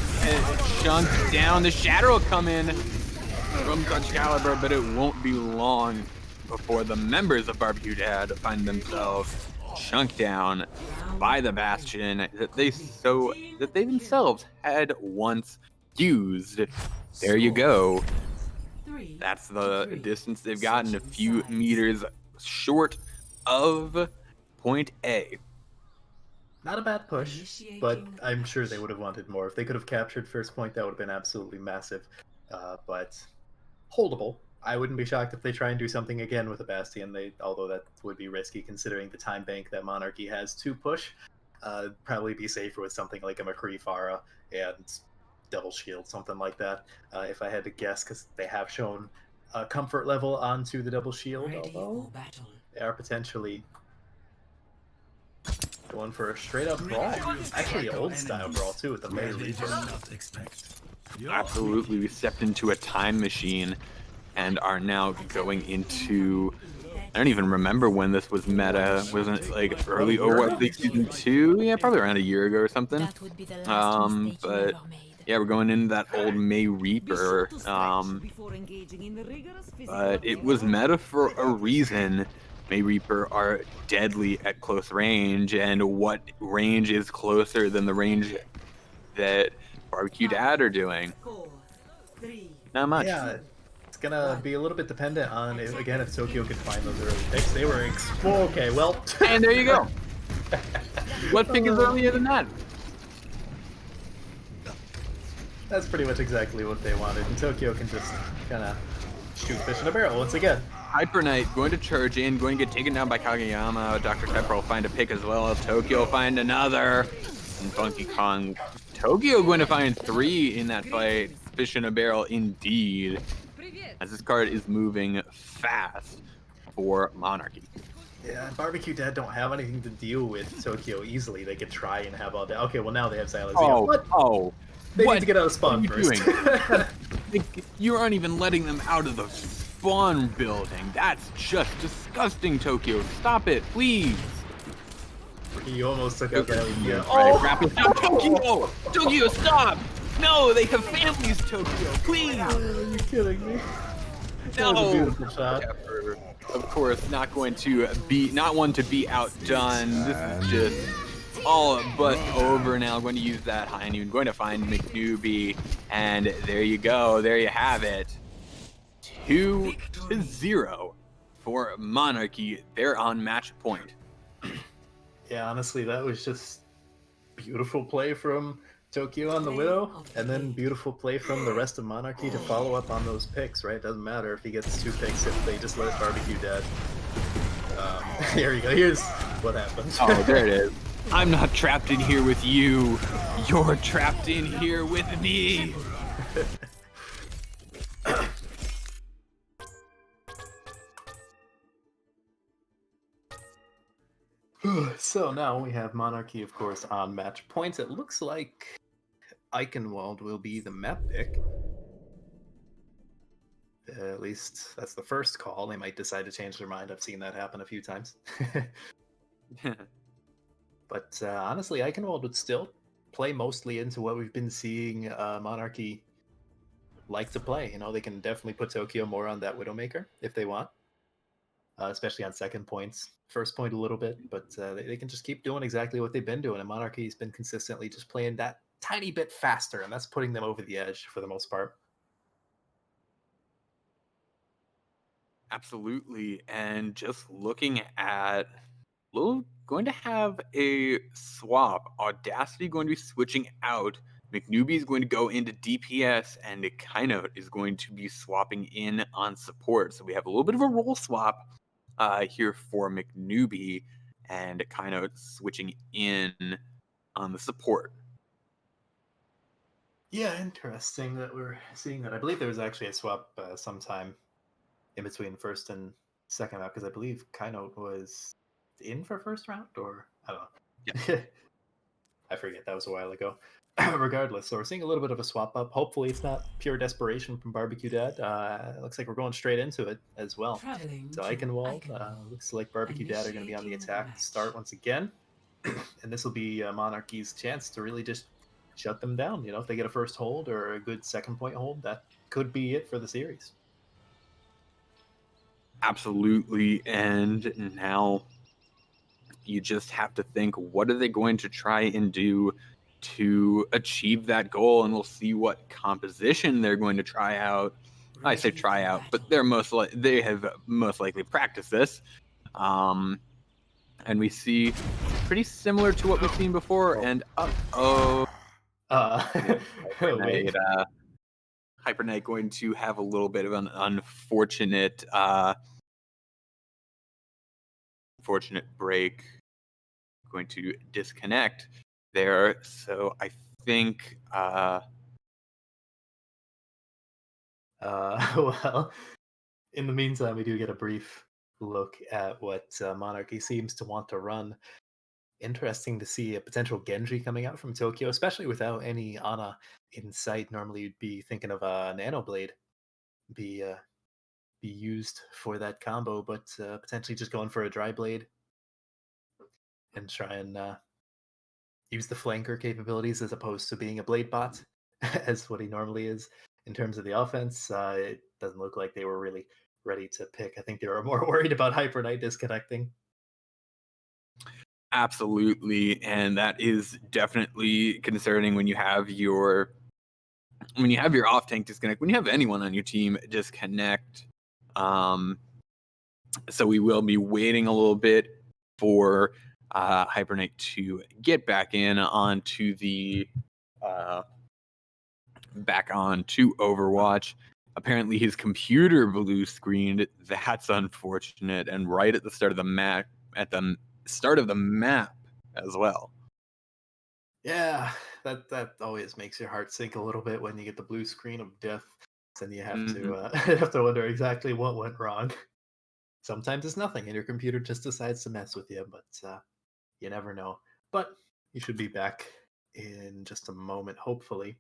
chunk down. The Shatter will come in from Clutch Caliber, but it won't be long before the members of BBQ Dad find themselves chunked down by the Bastion that they themselves had once used. There you go. That's the distance they've gotten, a few meters short of point A.
Not a bad push, but I'm sure they would have wanted more. If they could have captured first point, that would have been absolutely massive. But holdable. I wouldn't be shocked if they try and do something again with a Bastion. Although that would be risky considering the time bank that Monarchy has to push. Probably be safer with something like a McCree Pharah and double shield, something like that. If I had to guess, because they have shown a comfort level onto the double shield, although they are potentially going for a straight up brawl. Actually, old style brawl too with the May Reaper.
Absolutely, we stepped into a time machine and are now going into. I don't even remember when this was meta. Wasn't it like early Overwatch League Season 2? Yeah, probably around a year ago or something. But yeah, we're going into that old May Reaper. But it was meta for a reason. May Reaper are deadly at close range, and what range is closer than the range that BBQ Dad are doing? Not much.
Yeah, it's gonna be a little bit dependent on if Tokyo can find those early picks. They were okay. Well,
and there you go. What pick is earlier than that?
That's pretty much exactly what they wanted, and Tokyo can just kind of shoot fish in a barrel once again.
Hyper Knight going to charge in, going to get taken down by Kageyama. Dr. Pepper will find a pick as well. Tokyo will find another. And Funky Kong. Tokyo going to find 3 in that fight. Fish in a barrel indeed. As this card is moving fast for Monarchy.
Yeah, BBQ Dad don't have anything to deal with Tokyo easily. They could try and have all that. Okay, well now they have Silas. They need to get out of spawn first.
You aren't even letting them out of the spawn building. That's just disgusting, Tokyo. Stop it, please.
You almost took out that. Yeah.
Tokyo! Tokyo, stop! No, they have families, Tokyo. Please.
Are you kidding me?
No.
That was a beautiful shot.
Of course, not one to be outdone. This is just all but over now. Going to use that high noon. Going to find McNewbie, and there you go. There you have it. 2-0 for Monarchy. They're on match point.
Yeah, honestly, that was just beautiful play from Tokyo on the Widow, and then beautiful play from the rest of Monarchy to follow up on those picks, right? Doesn't matter if he gets 2 picks if they just let BBQ Dad. Here you go. Here's what happens.
Oh, there it is. I'm not trapped in here with you. You're trapped in here with me.
So now we have Monarchy, of course, on match points. It looks like Eichenwald will be the map pick. At least that's the first call. They might decide to change their mind. I've seen that happen a few times. But honestly, Eichenwald would still play mostly into what we've been seeing Monarchy like to play. You know, they can definitely put Tokyo more on that Widowmaker if they want. Especially on second points. First point a little bit, but they can just keep doing exactly what they've been doing. And Monarchy's been consistently just playing that tiny bit faster, and that's putting them over the edge for the most part.
Absolutely. And just looking at going to have a swap. Audacity going to be switching out. McNewbie is going to go into DPS, and it kind of is going to be swapping in on support. So we have a little bit of a role swap here for McNewbie, and kind of switching in on the support.
Yeah, interesting that we're seeing that. I believe there was actually a swap sometime in between first and second round, because I believe Kaino was in for first round, or I don't know.
Yeah.
I forget, that was a while ago. Regardless, so we're seeing a little bit of a swap up. Hopefully it's not pure desperation from BBQ Dad. Looks like we're going straight into it as well. So Eichenwald, looks like BBQ Dad are going to be on the attack to start once again. And this will be Monarchy's chance to really just shut them down. You know, if they get a first hold or a good second point hold, that could be it for the series.
Absolutely. And now You just have to think, what are they going to try and do to achieve that goal? And we'll see what composition they're going to try out. I say try out, but they have most likely practiced this. And we see pretty similar to what we've seen before. And
Wait.
Hyper Knight going to have a little bit of an unfortunate break. Going to disconnect there. So I think
well, in the meantime, we do get a brief look at what Monarchy seems to want to run. Interesting to see a potential Genji coming out from Tokyo, especially without any Ana in sight. Normally, you'd be thinking of a Nano Blade be used for that combo, but potentially just going for a Dry Blade and try and use the flanker capabilities as opposed to being a Blade bot, as what he normally is in terms of the offense. It doesn't look like they were really ready to pick. I think they were more worried about Hyper Knight disconnecting.
absolutely, and that is definitely concerning when you have your off tank disconnect, when you have anyone on your team disconnect. So we will be waiting a little bit for Hyper Knight to get back in onto the back on to Overwatch. Apparently his computer blue screened. That's unfortunate, and right at the start of the map, as well.
Yeah, that always makes your heart sink a little bit when you get the blue screen of death. Then you have to have to wonder exactly what went wrong. Sometimes it's nothing, and your computer just decides to mess with you, but you never know. But you should be back in just a moment, hopefully,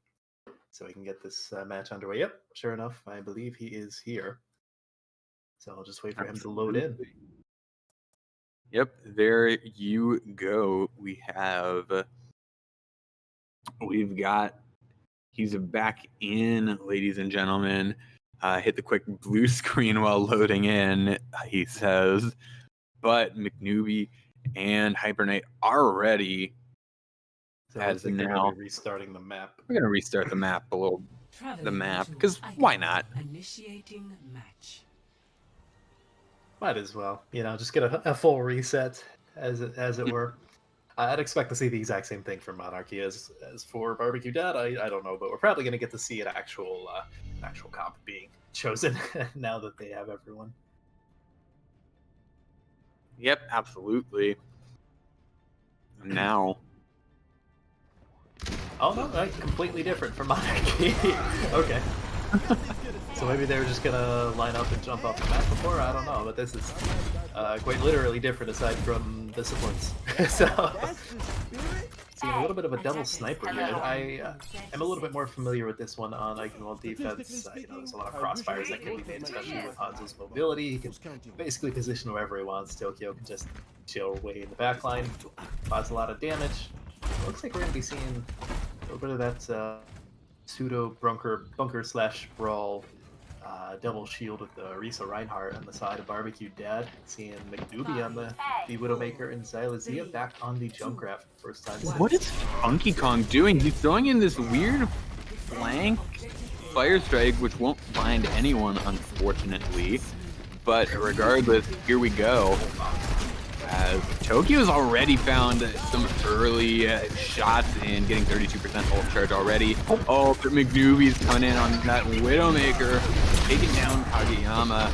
so we can get this match underway. Yep, sure enough, I believe he is here. So I'll just wait for him to load in.
Yep, there you go. He's back in, ladies and gentlemen. Hit the quick blue screen while loading in, he says. But McNewbie and Hyper Knight are ready.
So
As
they're
now,
gonna be restarting the map.
we're gonna restart the map because why not?
Initiating match.
Might as well, just get a full reset, as it were. I'd expect to see the exact same thing for Monarchy as for Barbecue Dad. I don't know, but we're probably going to get to see an actual comp being chosen now that they have everyone.
Yep, absolutely. Now.
Oh no, that's completely different from Monarchy. Okay. So maybe they were just gonna line up and jump off the map before? I don't know, but this is quite literally different aside from disciplines. So, seeing a little bit of a double sniper here. I am a little bit more familiar with this one on Eichenwald defense. There's a lot of crossfires that can be made, especially with Hanzo's mobility. He can basically position wherever he wants. Tokyo can just chill way in the back line, cause a lot of damage. Looks like we're going to be seeing a little bit of that pseudo bunker/brawl double shield with the Risa Reinhardt on the side of Barbecue Dad. Seeing McDoobie on the Widowmaker and Xylazia back on the Junkrat for the first time.
What is Funky Kong doing? He's throwing in this weird flank fire strike, which won't find anyone, unfortunately. But regardless, here we go. As Tokyo's already found some early shots in getting 32% ult charge already. Oh, but McNewbie's coming in on that Widowmaker, taking down Kageyama.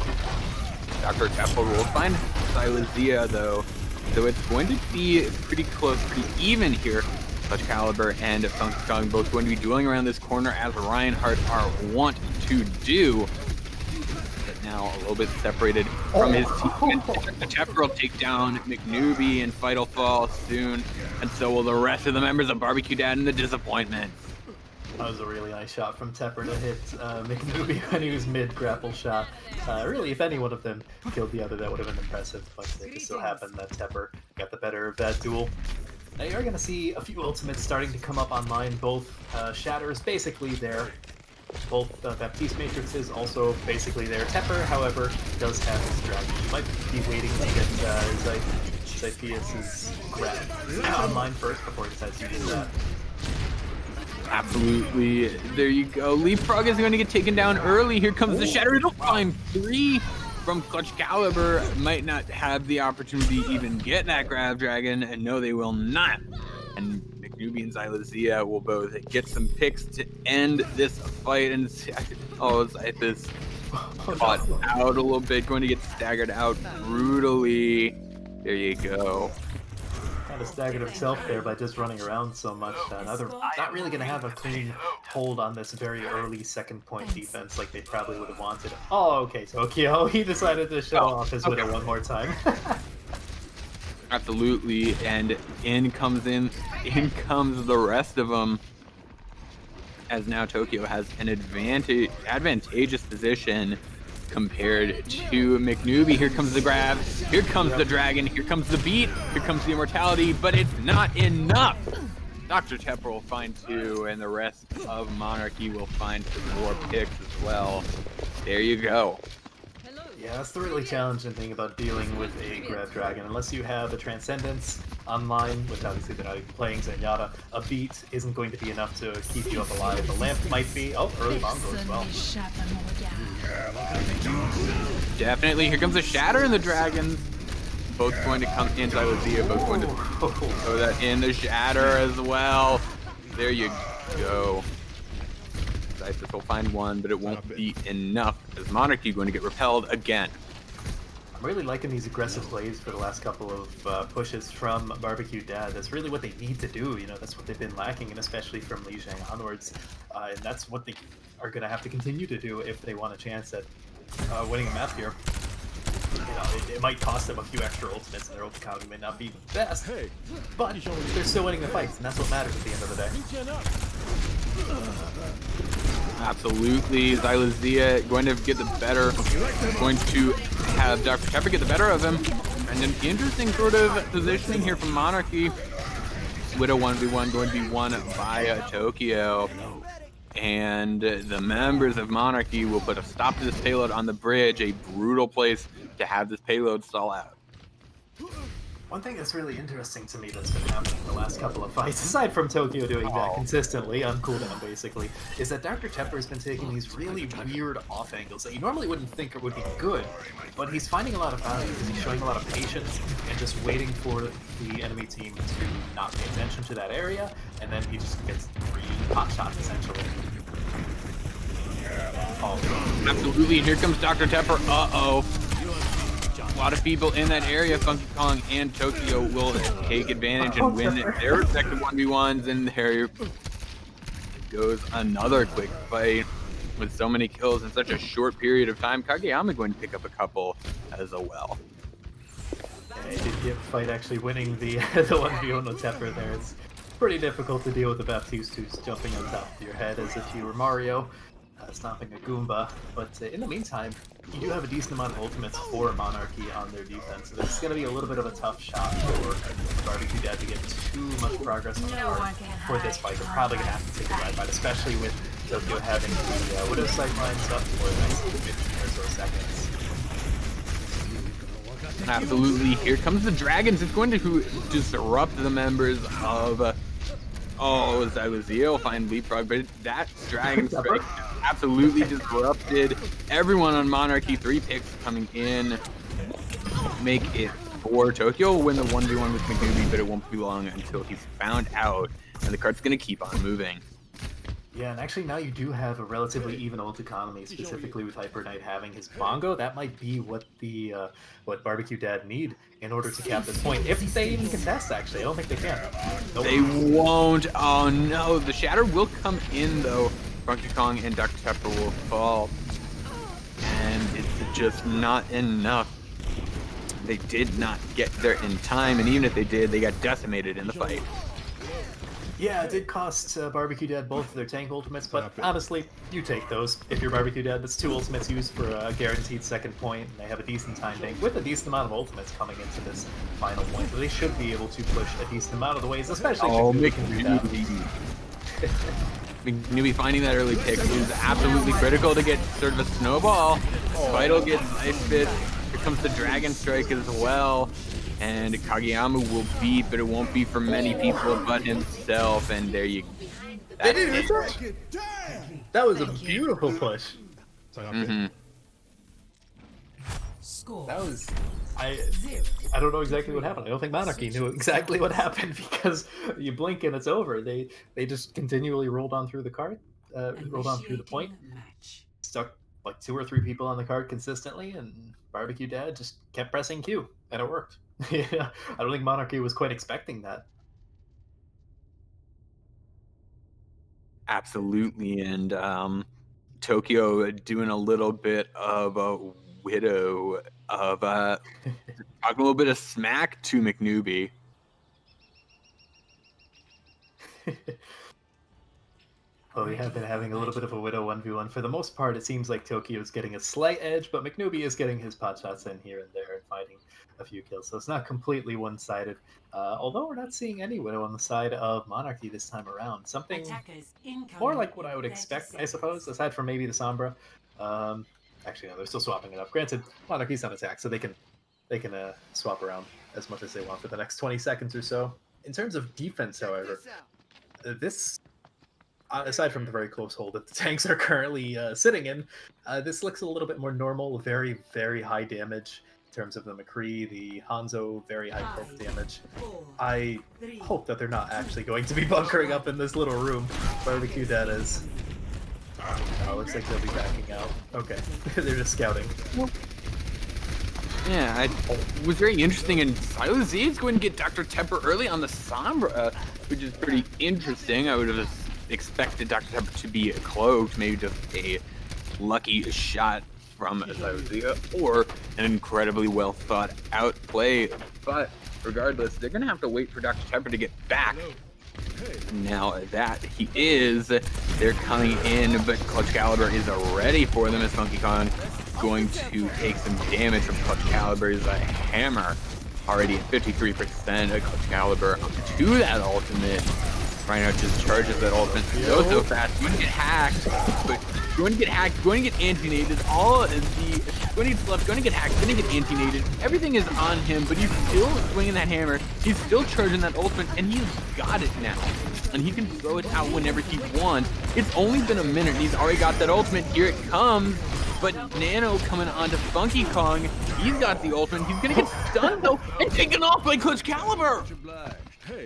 Dr. Temple will find Xylazia though, so it's going to be pretty close, pretty even here. Touch Caliber and Funky Kong both going to be dueling around this corner as Reinhardt are want to do. Now a little bit separated from his team. The Tepper will take down McNewbie and Fight will fall soon, and so will the rest of the members of Barbecue Dad in the disappointment.
That was a really nice shot from Tepper to hit McNewbie when he was mid-grapple shot. Really, if any one of them killed the other, that would have been impressive, but it just so happened that Tepper got the better of that duel. Now you're going to see a few ultimates starting to come up online. Both Shatters basically there. Both Baptiste Matrixes also basically there. Tepper, however, does have his dragon. You might be waiting to get Zyphius' grab online first before he decides to use that.
Absolutely. There you go. Leapfrog is going to get taken down early. Here comes the Shatter. It'll find 3 from Clutch Caliber. Might not have the opportunity to even get that Grab Dragon, and no, they will not. And McNewbie and Xylazia will both get some picks to end this fight. And Zyphus caught out a little bit, going to get staggered out brutally. There you go.
Kind of staggered himself there by just running around so much. Now they're not really going to have a clean hold on this very early second point defense like they probably would have wanted. Oh, okay, Tokyo, he decided to show off his winner one more time.
Absolutely, and in comes the rest of them. As now Tokyo has an advantageous position compared to McNewbie. Here comes the grab, here comes the dragon, here comes the beat, here comes the immortality, but it's not enough. Dr. Tepper will find 2, and the rest of Monarchy will find some more picks as well. There you go.
Yeah, that's the really challenging thing about dealing with a Grab Dragon. Unless you have a Transcendence online, which obviously they're not even playing Zenyatta, a beat isn't going to be enough to keep you up alive. The lamp might be. Oh, early Bongo as well.
Definitely. Here comes the Shatter and the Dragons. Both going to come in. Xylazia both going to throw that in. The Shatter as well. There you go. Zyphus will find 1, but it won't be enough as Monarchy going to get repelled again.
I'm really liking these aggressive plays for the last couple of pushes from Barbecue Dad. That's really what they need to do. You know, that's what they've been lacking, and especially from Li Zhang onwards. And that's what they are going to have to continue to do if they want a chance at winning a map here. You know, it might cost them a few extra ultimates, and their ult economy may not be the best, but they're still winning the fights, and that's what matters at the end of the day.
Absolutely. Xylazia going to get the better, going to have Dr. Tepper get the better of him. And an interesting sort of positioning here from Monarchy. Widow 1v1 going to be won by Tokyo. And the members of Monarchy will put a stop to this payload on the bridge, a brutal place to have this payload stall out.
One thing that's really interesting to me that's been happening in the last couple of fights, aside from Tokyo doing that consistently on cooldown basically, is that Dr. Tepper has been taking these really weird off angles that you normally wouldn't think would be good, but he's finding a lot of value because he's showing a lot of patience and just waiting for the enemy team to not pay attention to that area, and then he just gets 3 pot shots essentially.
Absolutely, and here comes Dr. Tepper. A lot of people in that area. Funky Kong and Tokyo will take advantage and win their respective 1v1s, and there goes another quick fight with so many kills in such a short period of time. Kageyama going to pick up a couple as well.
Yeah, he did get a fight actually winning the 1v1 with Tepper there. It's pretty difficult to deal with the Baptiste who's jumping on top of your head as if you were Mario. Stomping a Goomba, but in the meantime, you do have a decent amount of ultimates for Monarchy on their defense, so it's going to be a little bit of a tough shot for Barbecue Dad to get too much progress on the board for this fight. They're probably going to have to take a ride fight, especially with Tokyo having the Widow sight lines up for the next 15 or so seconds.
Absolutely, here comes the Dragons. It's going to disrupt the members of Xylazia will find Leapfrog, but that Dragon Strike absolutely disrupted everyone on Monarchy. 3 picks coming in. Make it 4. Tokyo will win the 1v1 with McNewbie, but it won't be long until he's found out, and the card's going to keep on moving.
Yeah, and actually now you do have a relatively even ult economy, specifically with Hyper Knight having his Bongo. That might be what the what Barbecue Dad need in order to cap this point. If they even contest, actually. I don't think they can. Nope.
They won't. Oh no, the Shatter will come in though. Funky Kong and Dr. Tepper will fall. And it's just not enough. They did not get there in time, and even if they did, they got decimated in the fight.
Yeah, it did cost Barbecue Dad both of their tank ultimates, but honestly, you take those. If you're Barbecue Dad, that's 2 ultimates used for a guaranteed second point, and they have a decent time bank with a decent amount of ultimates coming into this final point, so they should be able to push a decent amount of the ways, especially if can do that.
McNewbie finding that early pick is absolutely critical to get sort of a snowball. Vital gets Ice Fist. Here comes the Dragon Strike as well. And Kageyama will beat, but it won't be for many people but himself. And there you go.
They didn't even touch. That was a beautiful push.
Score.
That was I don't know exactly what happened. I don't think Monarchy knew exactly what happened because you blink and it's over. They just continually rolled on through the card, rolled on through the point,
Match.
stuck like 2 or 3 people on the card consistently, and Barbecue Dad just kept pressing Q, and it worked. Yeah, I don't think Monarchy was quite expecting that.
Absolutely. And Tokyo doing a little bit of a widow of talking a little bit of smack to McNewbie.
Oh, we have been having a little bit of a widow 1v1. For the most part, it seems like Tokyo's getting a slight edge, but McNewbie is getting his pot shots in here and there and finding a few kills. So it's not completely one-sided. Although we're not seeing any widow on the side of Monarchy this time around. Something more like what I would expect, I suppose, aside from maybe the Sombra. Actually, no, they're still swapping it up. Granted, Monarchy's on attack, so they can swap around as much as they want for the next 20 seconds or so. In terms of defense, however, this, aside from the very close hold that the tanks are currently sitting in, this looks a little bit more normal. Very, very high damage in terms of the McCree, the Hanzo, very high perf damage. I hope that they're not actually going to be bunkering up in this little room. Barbecue Dad is. Looks like they'll be backing out. Okay, they're just scouting.
Yeah, it was very interesting, and Silo Z is going to get Dr. Tepper early on the Sombra, which is pretty interesting. I would have expected Dr. Tepper to be cloaked, maybe just a lucky shot from Silo Z, or an incredibly well thought out play. But regardless, they're going to have to wait for Dr. Tepper to get back. Now that he is, they're coming in, but Clutch Caliber is ready for them as Funky Kong going to take some damage from Clutch Caliber's hammer. Already at 53% of Clutch Caliber to that ultimate. Rhino just charges that ultimate so fast. Going to get hacked, but going to get hacked, going to get anti-nated. All of the going to get left, going to get hacked, going to get anti-nated. Everything is on him, but he's still swinging that hammer. He's still charging that ultimate, and he's got it now. And he can throw it out whenever he wants. It's only been a minute, and he's already got that ultimate. Here it comes. But Nano coming onto Funky Kong. He's got the ultimate. He's gonna get stunned though and taken off by Clutch Caliber.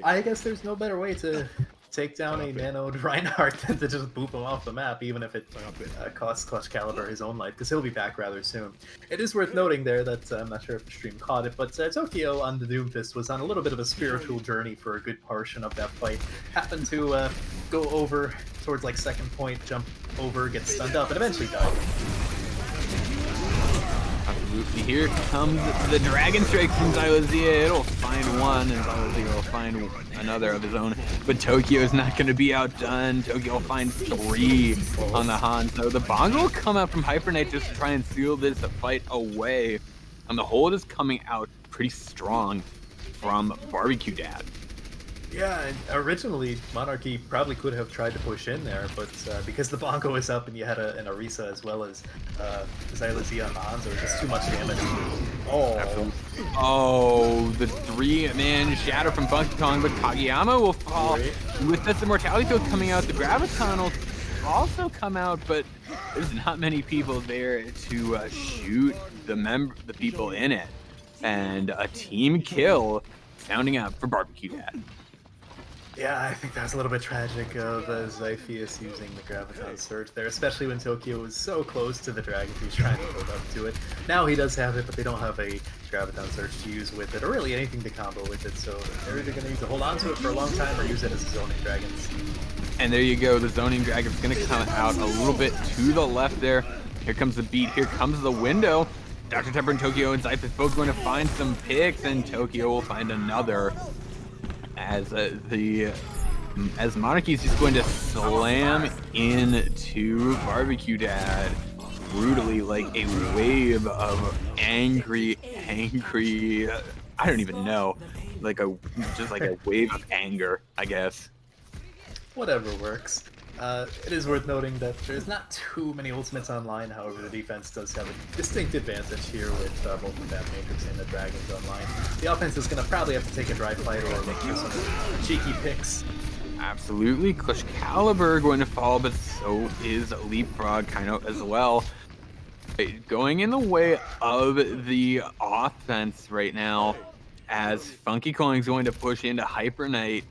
I guess there's no better way to take down a nanoed Reinhardt than to just boop him off the map, even if it costs Clutch Caliber his own life, because he'll be back rather soon. It is worth noting there that I'm not sure if the stream caught it, but Tokyo on the Doomfist was on a little bit of a spiritual journey for a good portion of that fight. Happened to go over towards like second point, jump over, get stunned up, and eventually died.
Absolutely. Here comes the Dragon Strike from Xylozia. It'll find one, and Xylozia will find another of his own. But Tokyo is not going to be outdone. Tokyo will find 3 on the Hanzo. The Bongo will come out from Hyper Knight just to try and seal this fight away. And the hold is coming out pretty strong from Barbecue Dad.
Yeah, and originally Monarchy probably could have tried to push in there, but because the Bongo is up and you had an Orisa as well as Xylozia on the Hanzo, it was just too much damage.
Oh, the 3-man shadow from Funky Kong, but Kageyama will fall. With this Immortality Field coming out, the Graviton will also come out, but there's not many people there to shoot the people in it. And a team kill sounding out for Barbecue Dad.
Yeah, I think that was a little bit tragic of Zypheus using the Graviton Surge there, especially when Tokyo was so close to the Dragon. He was trying to build up to it. Now he does have it, but they don't have a Graviton Surge to use with it, or really anything to combo with it, so they're either going to need to hold on to it for a long time or use it as zoning dragons.
And there you go, the zoning dragon's going to come out a little bit to the left there. Here comes the beat, here comes the window. Dr. Tepper and Tokyo and Zypheus both going to find some picks, and Tokyo will find another. As Monarchy is just going to slam into Barbecue Dad brutally, like a wave of angry, I don't even know, just like a wave of anger, I guess.
Whatever works. It is worth noting that there's not too many ultimates online, however the defense does have a distinct advantage here with both the Bat Matrix and the Dragons online. The offense is going to probably have to take a dry fight or look for some cheeky picks.
Absolutely, Clutch Caliber going to fall, but so is Leapfrog kind of as well. Going in the way of the offense right now, as Funky Kong is going to push into Hyper Knight.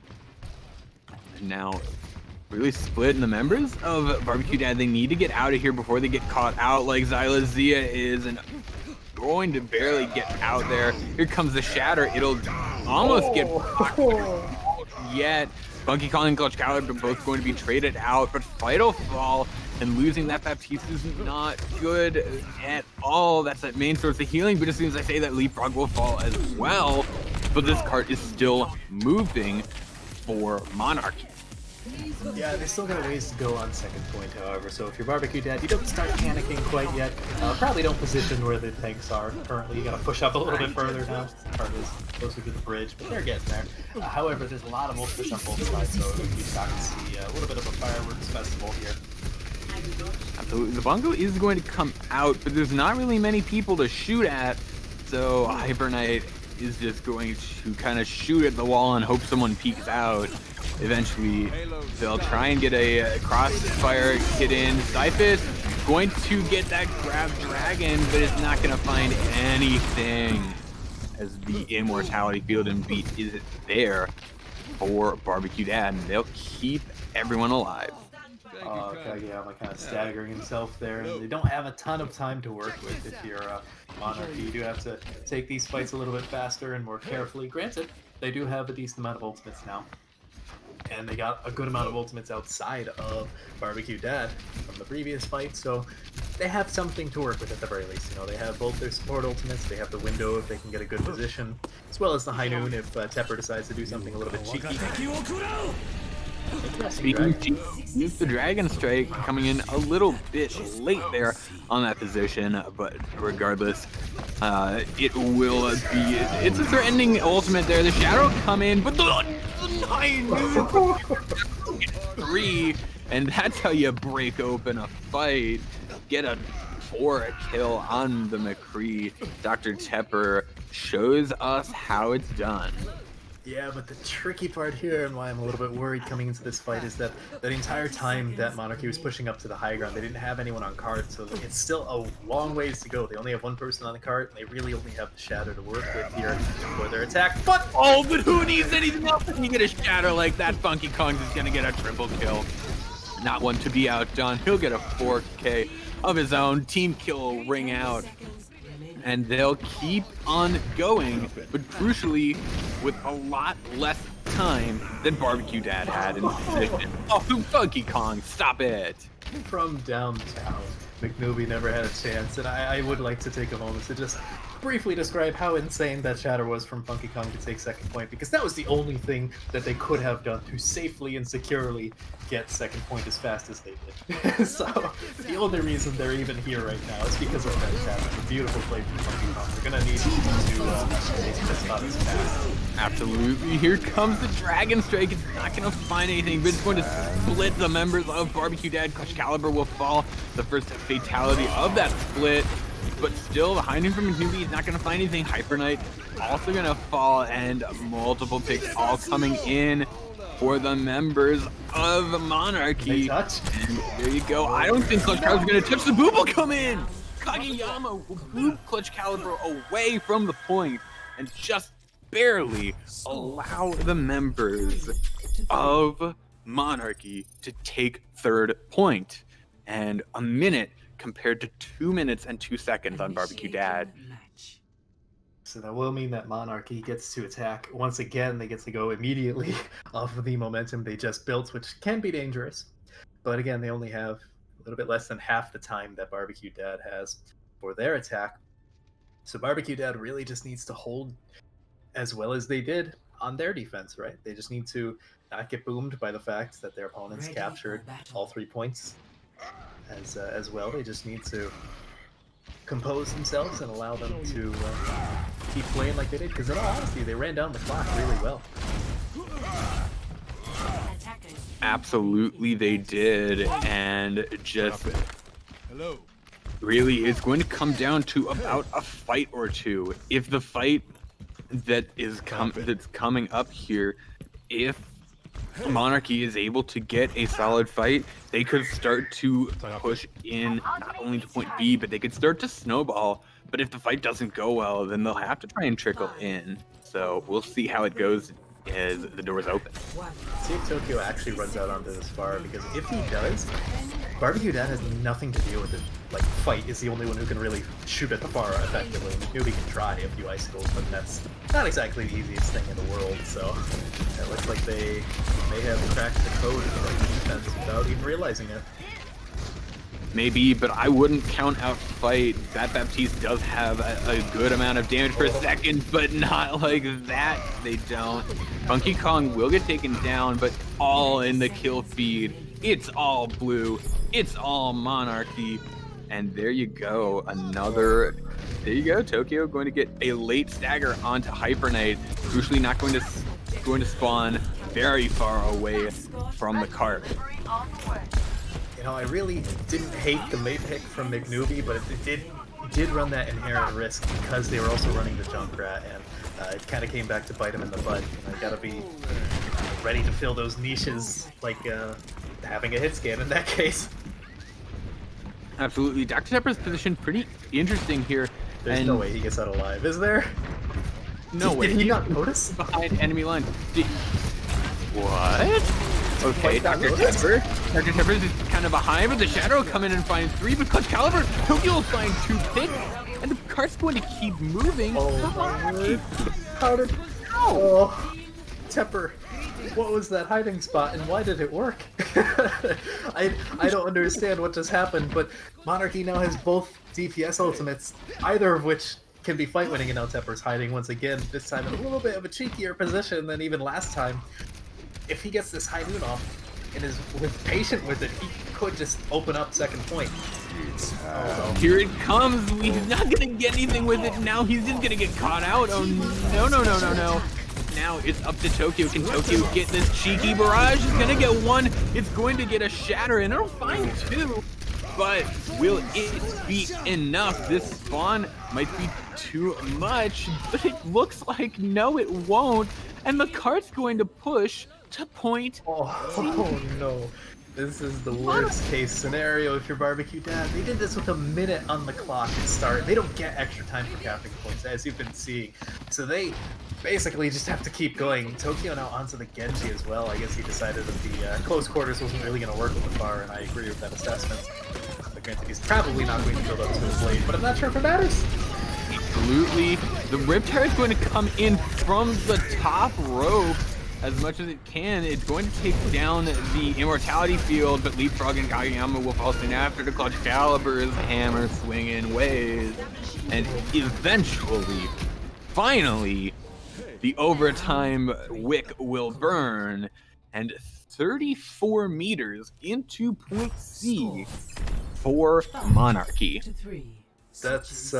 Now, really split, and the members of BBQ Dad, they need to get out of here before they get caught out like Xylazia is, and going to barely get out there. Here comes the Shatter. It'll almost get yet. Funky Kong and Clutch Caliber are both going to be traded out, but Fight'll fall, and losing that Baptiste is not good at all. That's that main source of healing, but as soon as I say that, Leapfrog will fall as well. But this cart is still moving for Monarchy.
Yeah, they still got a ways to go on second point, however, so if you're BBQ Dad, you don't start panicking quite yet. Probably don't position where the tanks are currently. You gotta push up a little bit further now. Part is closer to the bridge, but they're getting there. However, there's a lot of ultimates on both sides, so you start to see a little bit of a fireworks festival here.
Absolutely, the Bungo is going to come out, but there's not really many people to shoot at, so Hyper Knight is just going to kind of shoot at the wall and hope someone peeks out. Eventually, they'll try and get a crossfire hit in. Cyphus going to get that grab dragon, but it's not going to find anything, as the immortality field and beat is there for BBQ Dad, and they'll keep everyone alive.
Kageyama kind of staggering himself there. They don't have a ton of time to work with if you're Monarchy. You do have to take these fights a little bit faster and more carefully. Granted, they do have a decent amount of ultimates now. And they got a good amount of ultimates outside of BBQ Dad from the previous fight, so they have something to work with at the very least. You know, they have both their support ultimates, they have the window if they can get a good position, as well as the high noon if Tepper decides to do something a little bit cheeky.
Speaking of use the Dragon Strike coming in a little bit late there on that position, but regardless, it will be, it's a threatening ultimate there. The Shadow will come in, but the 3, and that's how you break open a fight. Get a 4 kill on the McCree. Dr. Tepper shows us how it's done.
Yeah, but the tricky part here, and why I'm a little bit worried coming into this fight, is that the entire time that Monarchy was pushing up to the high ground, they didn't have anyone on cart, so it's still a long ways to go. They only have one person on the cart, and they really only have the Shadow to work with here for their attack. But
who needs anything else when you get a Shadow like that? Funky Kong is gonna get a triple kill. Not one to be outdone. He'll get a 4K of his own. Team kill will ring out. And they'll keep on going, but crucially, with a lot less time than BBQ Dad had in the position. Oh, Funky Kong, stop it!
From downtown, McNooby never had a chance, and I would like to take a moment to just briefly describe how insane that shatter was from Funky Kong to take second point, because that was the only thing that they could have done to safely and securely get second point as fast as they did. So the only reason they're even here right now is because of that shatter. A beautiful play from Funky Kong. They're gonna need to take this spot as fast.
Absolutely. Here comes the Dragon Strike. It's not going to find anything, but it's going to split the members of BBQ Dad. Clutch Caliber will fall. The first fatality of that split. But still, the high noon from McNooby is not going to find anything. Hyper Knight also going to fall, and multiple picks all coming in for the members of Monarchy.
They touch.
And there you go. I don't think Clutch Caliber is going to touch. The boob will come in. Kageyama will move Clutch Caliber away from the point and just barely allow the members of Monarchy to take third point. And a minute compared to 2 minutes and 2 seconds on BBQ Dad.
So that will mean that Monarchy gets to attack once again. They get to go immediately off of the momentum they just built, which can be dangerous. But again, they only have a little bit less than half the time that BBQ Dad has for their attack. So BBQ Dad really just needs to hold as well as they did on their defense, right? They just need to not get boomed by the fact that their opponents captured all 3 points as well. They just need to compose themselves and allow them to keep playing like they did, because in all honesty, they ran down the clock really well.
Attackers
Absolutely they did, and just really it's going to come down to about a fight or two. If the fight that's coming up here, if Monarchy is able to get a solid fight, they could start to push in not only to point B, but they could start to snowball. But if the fight doesn't go well, then they'll have to try and trickle in. So we'll see how it goes as the doors open.
See if Tokyo actually runs out onto this far, because if he does, BBQ Dad has nothing to do with it. Like, Fight is the only one who can really shoot at the far effectively. Newbie can try a few icicles, but that's not exactly the easiest thing in the world, so it looks like they may have cracked the code for like defense without even realizing it.
Maybe, but I wouldn't count out Fight. That Baptiste does have a good amount of damage per second, but not like that. They don't. Funky Kong will get taken down, but all in the kill feed. It's all blue. It's all Monarchy. And there you go. There you go. Tokyo going to get a late stagger onto Hyper Knight. Crucially not going to spawn very far away from the cart.
You know, I really didn't hate the mate pick from McNewbie, but it did run that inherent risk because they were also running the Junkrat, and it kind of came back to bite him in the butt. And I gotta be ready to fill those niches, like having a hit scan in that case.
Absolutely. Dr. Tepper's position pretty interesting here.
There's no way he gets out alive, is there?
No way.
Did he not notice?
Behind enemy line. What? Okay, Dr. Tepper. Dr. Tepper is kind of behind, but the Shadow will come in and find 3, but Clutch Caliber, Tokyo will find 2 picks, and the cart's going to keep moving.
Oh my word. How did... Oh, Tepper, what was that hiding spot, and why did it work? I don't understand what just happened, but Monarchy now has both DPS ultimates, either of which can be fight winning, and now Tepper's hiding once again, this time in a little bit of a cheekier position than even last time. If he gets this high noon off and is patient with it, he could just open up second point.
Here it comes. He's not going to get anything with it. Now he's just going to get caught out. Oh, no. Now it's up to Tokyo. Can Tokyo get this cheeky barrage? He's going to get 1. It's going to get a shatter, and it'll find 2. But will it be enough? This spawn might be too much, but it looks like no, it won't. And the cart's going to push to point.
Oh no. This is the worst case scenario if you're BBQ Dad. They did this with a minute on the clock to start. They don't get extra time for capping points, as you've been seeing. So they basically just have to keep going. Tokyo now onto the Genji as well. I guess he decided that the close quarters wasn't really going to work with the bar, and I agree with that assessment. Granted, he's probably not going to build up to his blade, but I'm not sure if it matters.
Absolutely. The Riptide is going to come in from the top rope as much as it can. It's going to take down the Immortality Field, but Leapfrog and Kageyama will fall soon after. The Clutch Caliber's hammer swinging ways. And eventually, finally, the overtime wick will burn. And 34 meters into point C for Monarchy.
That's,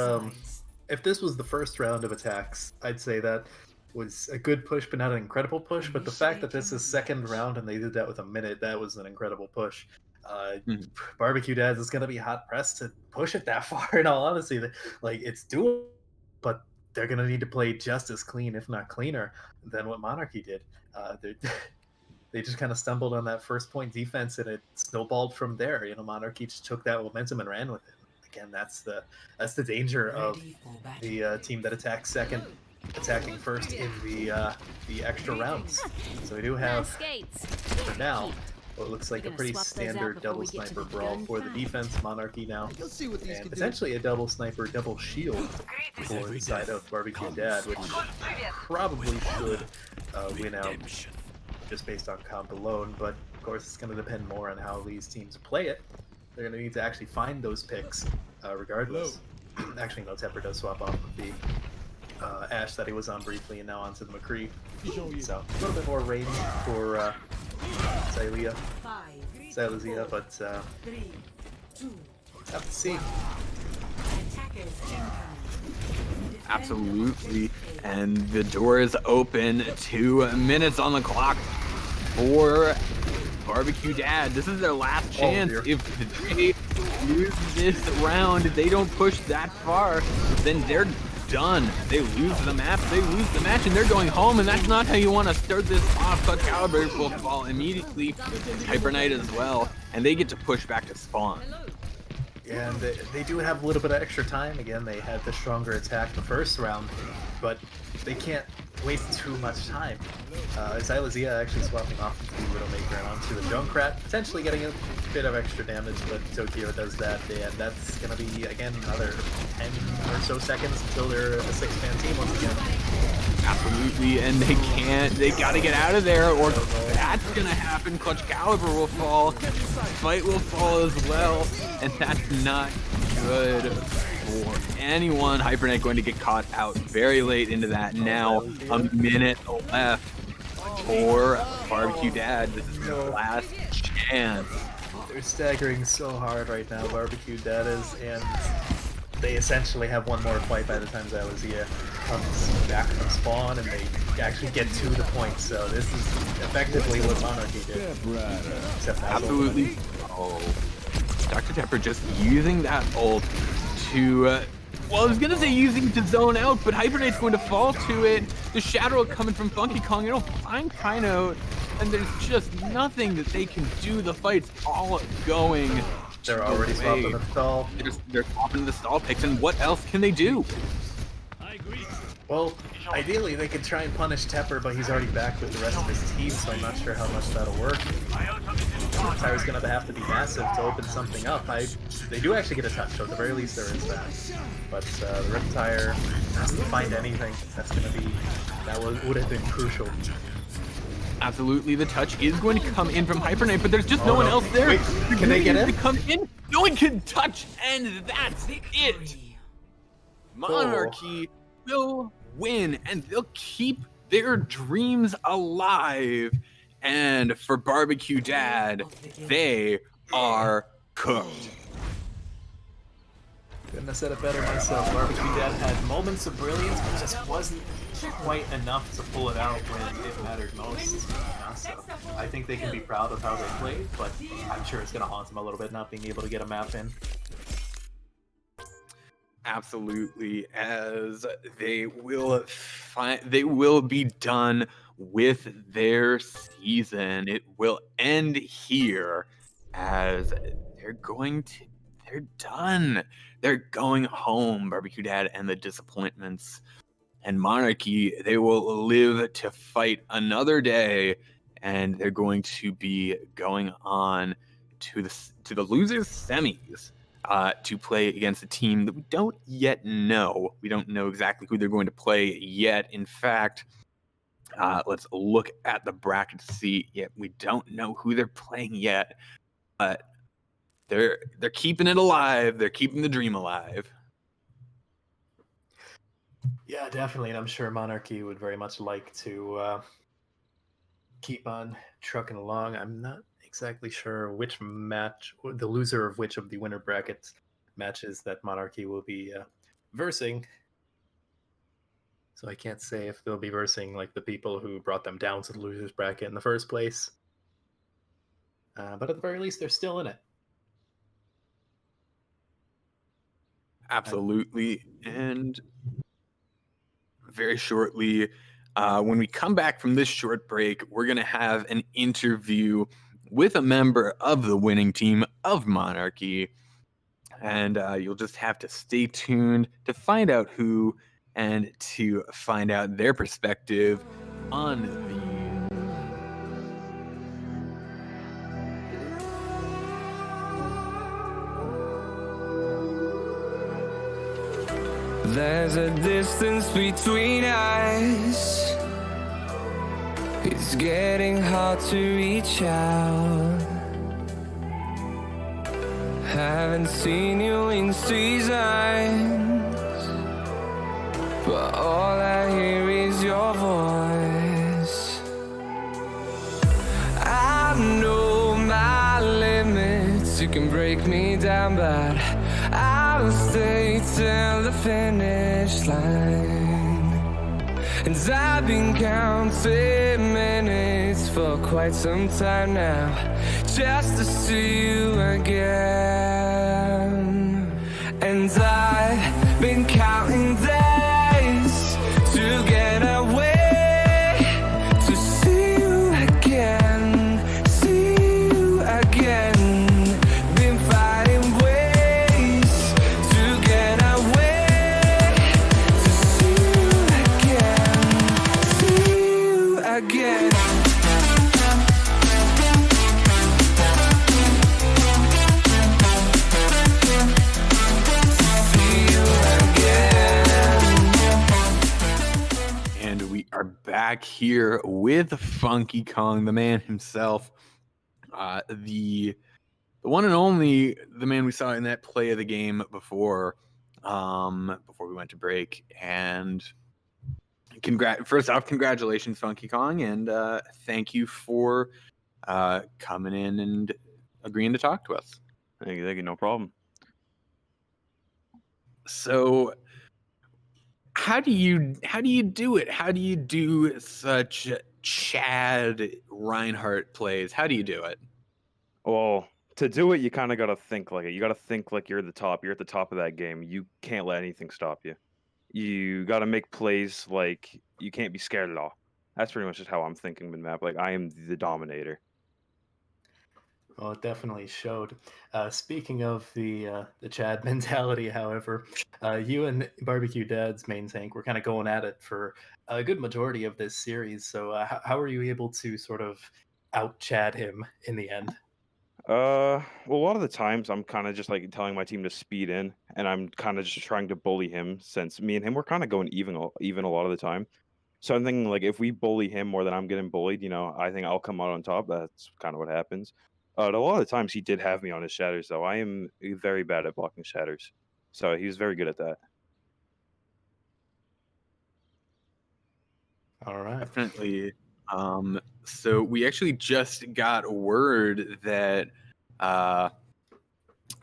if this was the first round of attacks, I'd say that was a good push, but not an incredible push. But the fact that this is second round and they did that with a minute, that was an incredible push. BBQ Dads is going to be hot pressed to push it that far, in all honesty. Like, it's doable, but they're going to need to play just as clean, if not cleaner, than what Monarchy did. They just kind of stumbled on that first point defense, and it snowballed from there. You know, Monarchy just took that momentum and ran with it. Again, that's the danger of the team that attacks second, attacking first in the extra rounds. So we do have, for now, what looks like a pretty standard double sniper brawl for the defense. Monarchy now, and potentially a double sniper, double shield for the side of BBQ Dad, which probably should win out just based on comp alone. But of course, it's going to depend more on how these teams play it. They're going to need to actually find those picks, regardless. Actually, no, Tepper does swap off of the Ashe that he was on briefly, and now onto the McCree. So a little bit more range for Xylia, but have to see.
Absolutely, and the door is open. 2 minutes on the clock for BBQ Dad. This is their last chance.
Dear.
If they lose this round, they don't push that far, then they're done. They lose the map, they lose the match, and they're going home, and that's not how you want to start this off. Clutch Caliber will fall immediately. Hyper Knight as well, and they get to push back to spawn.
And they do have a little bit of extra time. Again, they had the stronger attack the first round, but they can't waste too much time. Xylazia actually swapping off the Widowmaker and onto the Junkrat, potentially getting a bit of extra damage, but Tokyo does that, and that's going to be, again, another 10 or so seconds until they're a 6-man team once again.
Absolutely, and they gotta get out of there, or that's gonna happen. Clutch Caliber will fall, Fight will fall as well, and that's not good for anyone. Hyper Knight going to get caught out very late into that. Now, a minute left for BBQ Dad. This is their last chance.
They're staggering so hard right now, BBQ Dad is, and they essentially have one more fight by the time Xylazia comes back from spawn, and they actually get to the point. So this is effectively what Monarchy did. Except
Absolutely. Oh, Dr. Tepper just using that ult to, well, I was gonna say using it to zone out, but Hyper Knight's going to fall to it. The Shadow coming from Funky Kong, it'll find Kino, and there's just nothing that they can do. The fight's all going.
They're already swapping the stall.
They're swapping the stall picks, and what else can they do?
Well, ideally they could try and punish Tepper, but he's already back with the rest of his team, so I'm not sure how much that'll work. Riptire's gonna have to be massive to open something up. They do actually get a touch, so at the very least there is that. But the Riptire has to find anything. That would have been crucial.
Absolutely, the touch is going to come in from Hyper Knight, but there's just no one else there.
Wait, can they get in?
To come in? No one can touch, and that's it. Monarchy will win, and they'll keep their dreams alive. And for BBQ Dad, they are cooked.
Couldn't have said it better myself. BBQ Dad had moments of brilliance, but just wasn't quite enough to pull it out when it mattered most. So I think they can be proud of how they played, but I'm sure it's going to haunt them a little bit not being able to get a map in.
Absolutely, as they will be done with their season. It will end here as they're done. They're going home, BBQ Dad and the disappointments. And Monarchy, they will live to fight another day, and they're going to be going on to the losers semis to play against a team that we don't yet know. We don't know exactly who they're going to play yet. In fact, let's look at the bracket to see. Yeah, we don't know who they're playing yet, but they're keeping it alive. They're keeping the dream alive.
Yeah, definitely, and I'm sure Monarchy would very much like to keep on trucking along. I'm not exactly sure which match, the loser of which of the winner brackets matches that Monarchy will be versing. So I can't say if they'll be versing like the people who brought them down to the losers bracket in the first place. But at the very least, they're still in it.
Absolutely, and very shortly, when we come back from this short break, we're going to have an interview with a member of the winning team of Monarchy. And you'll just have to stay tuned to find out who and to find out their perspective on the...
There's a distance between us. It's getting hard to reach out. Haven't seen you in seasons, but all I hear is your voice. I know my limits. You can break me down, but I'll stay till the finish line. And I've been counting minutes for quite some time now, just to see you again. And I've been counting days to get away, to see you again, see you again. Been finding ways to get away, to see you again, see you again.
And we are back here with Funky Kong, the man himself, the one and only, the man we saw in that play of the game before we went to break. And first off, congratulations, Funky Kong, and thank you for coming in and agreeing to talk to us.
Thank you, no problem.
So, how do you do it? How do you do such Chad Reinhardt plays? How do you do it?
Well, to do it, you kind of got to think like it. You got to think like you're at the top. You're at the top of that game. You can't let anything stop you. You got to make plays like you can't be scared at all. That's pretty much just how I'm thinking mid-map. Like, I am the dominator.
Well, it definitely showed. Speaking of the Chad mentality, however, you and Barbecue Dad's main tank were kind of going at it for a good majority of this series. So how were you able to sort of out-Chad him in the end?
Well, a lot of the times I'm kind of just like telling my team to speed in, and I'm kind of just trying to bully him since me and him were kind of going even a lot of the time. So I'm thinking like if we bully him more than I'm getting bullied, I think I'll come out on top. That's kind of what happens. A lot of the times he did have me on his shatters, though. I am very bad at blocking shatters, so he was very good at that.
All right.
Definitely. So we actually just got word that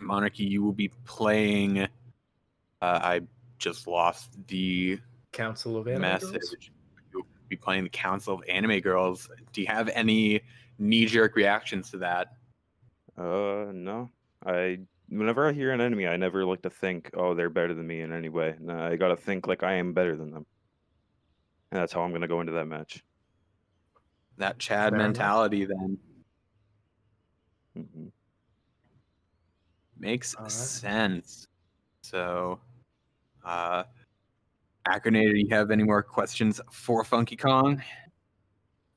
Monarchy, you will be playing. I just lost the
Council of Anime
message.
Girls?
You'll be playing the Council of Anime Girls. Do you have any knee-jerk reactions to that?
No. Whenever I hear an enemy, I never like to think, oh, they're better than me in any way. No, I gotta think like I am better than them. And that's how I'm gonna go into that match.
That Chad
Fair enough.
mentality then
hmm
makes
All right.
sense. So, Acronator, do you have any more questions for Funky Kong?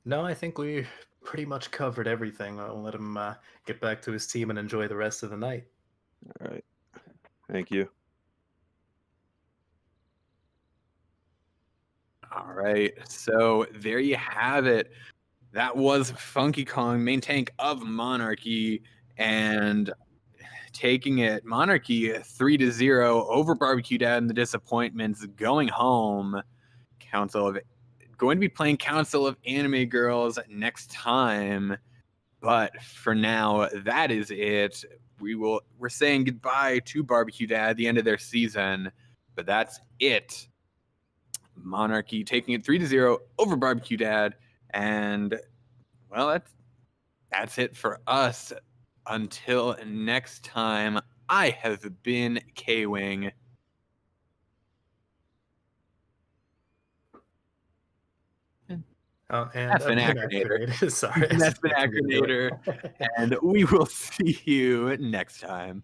No, I think we pretty much covered everything. I'll let him get back to his team and enjoy the rest of the night.
All right. Thank you.
All right, so there you have it. That was Funky Kong, main tank of Monarchy, and taking it Monarchy 3-0 over Barbecue Dad and the Disappointments, going home. Going to be playing Council of Anime Girls next time, but for now, that is it. We're saying goodbye to Barbecue Dad at the end of their season, but that's it. Monarchy taking it 3-0 over Barbecue Dad, and well, that's it for us. Until next time, I have been K-Wing.
And
That's been
I've
Acronator.
Sorry.
That's been Acronator, and we will see you next time.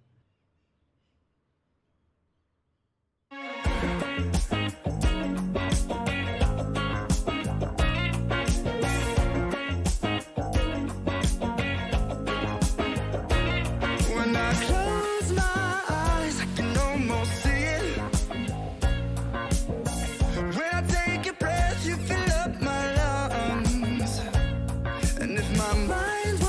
When I close my eyes, I can almost see it. When I take a breath, you fill up my lungs. And if my mind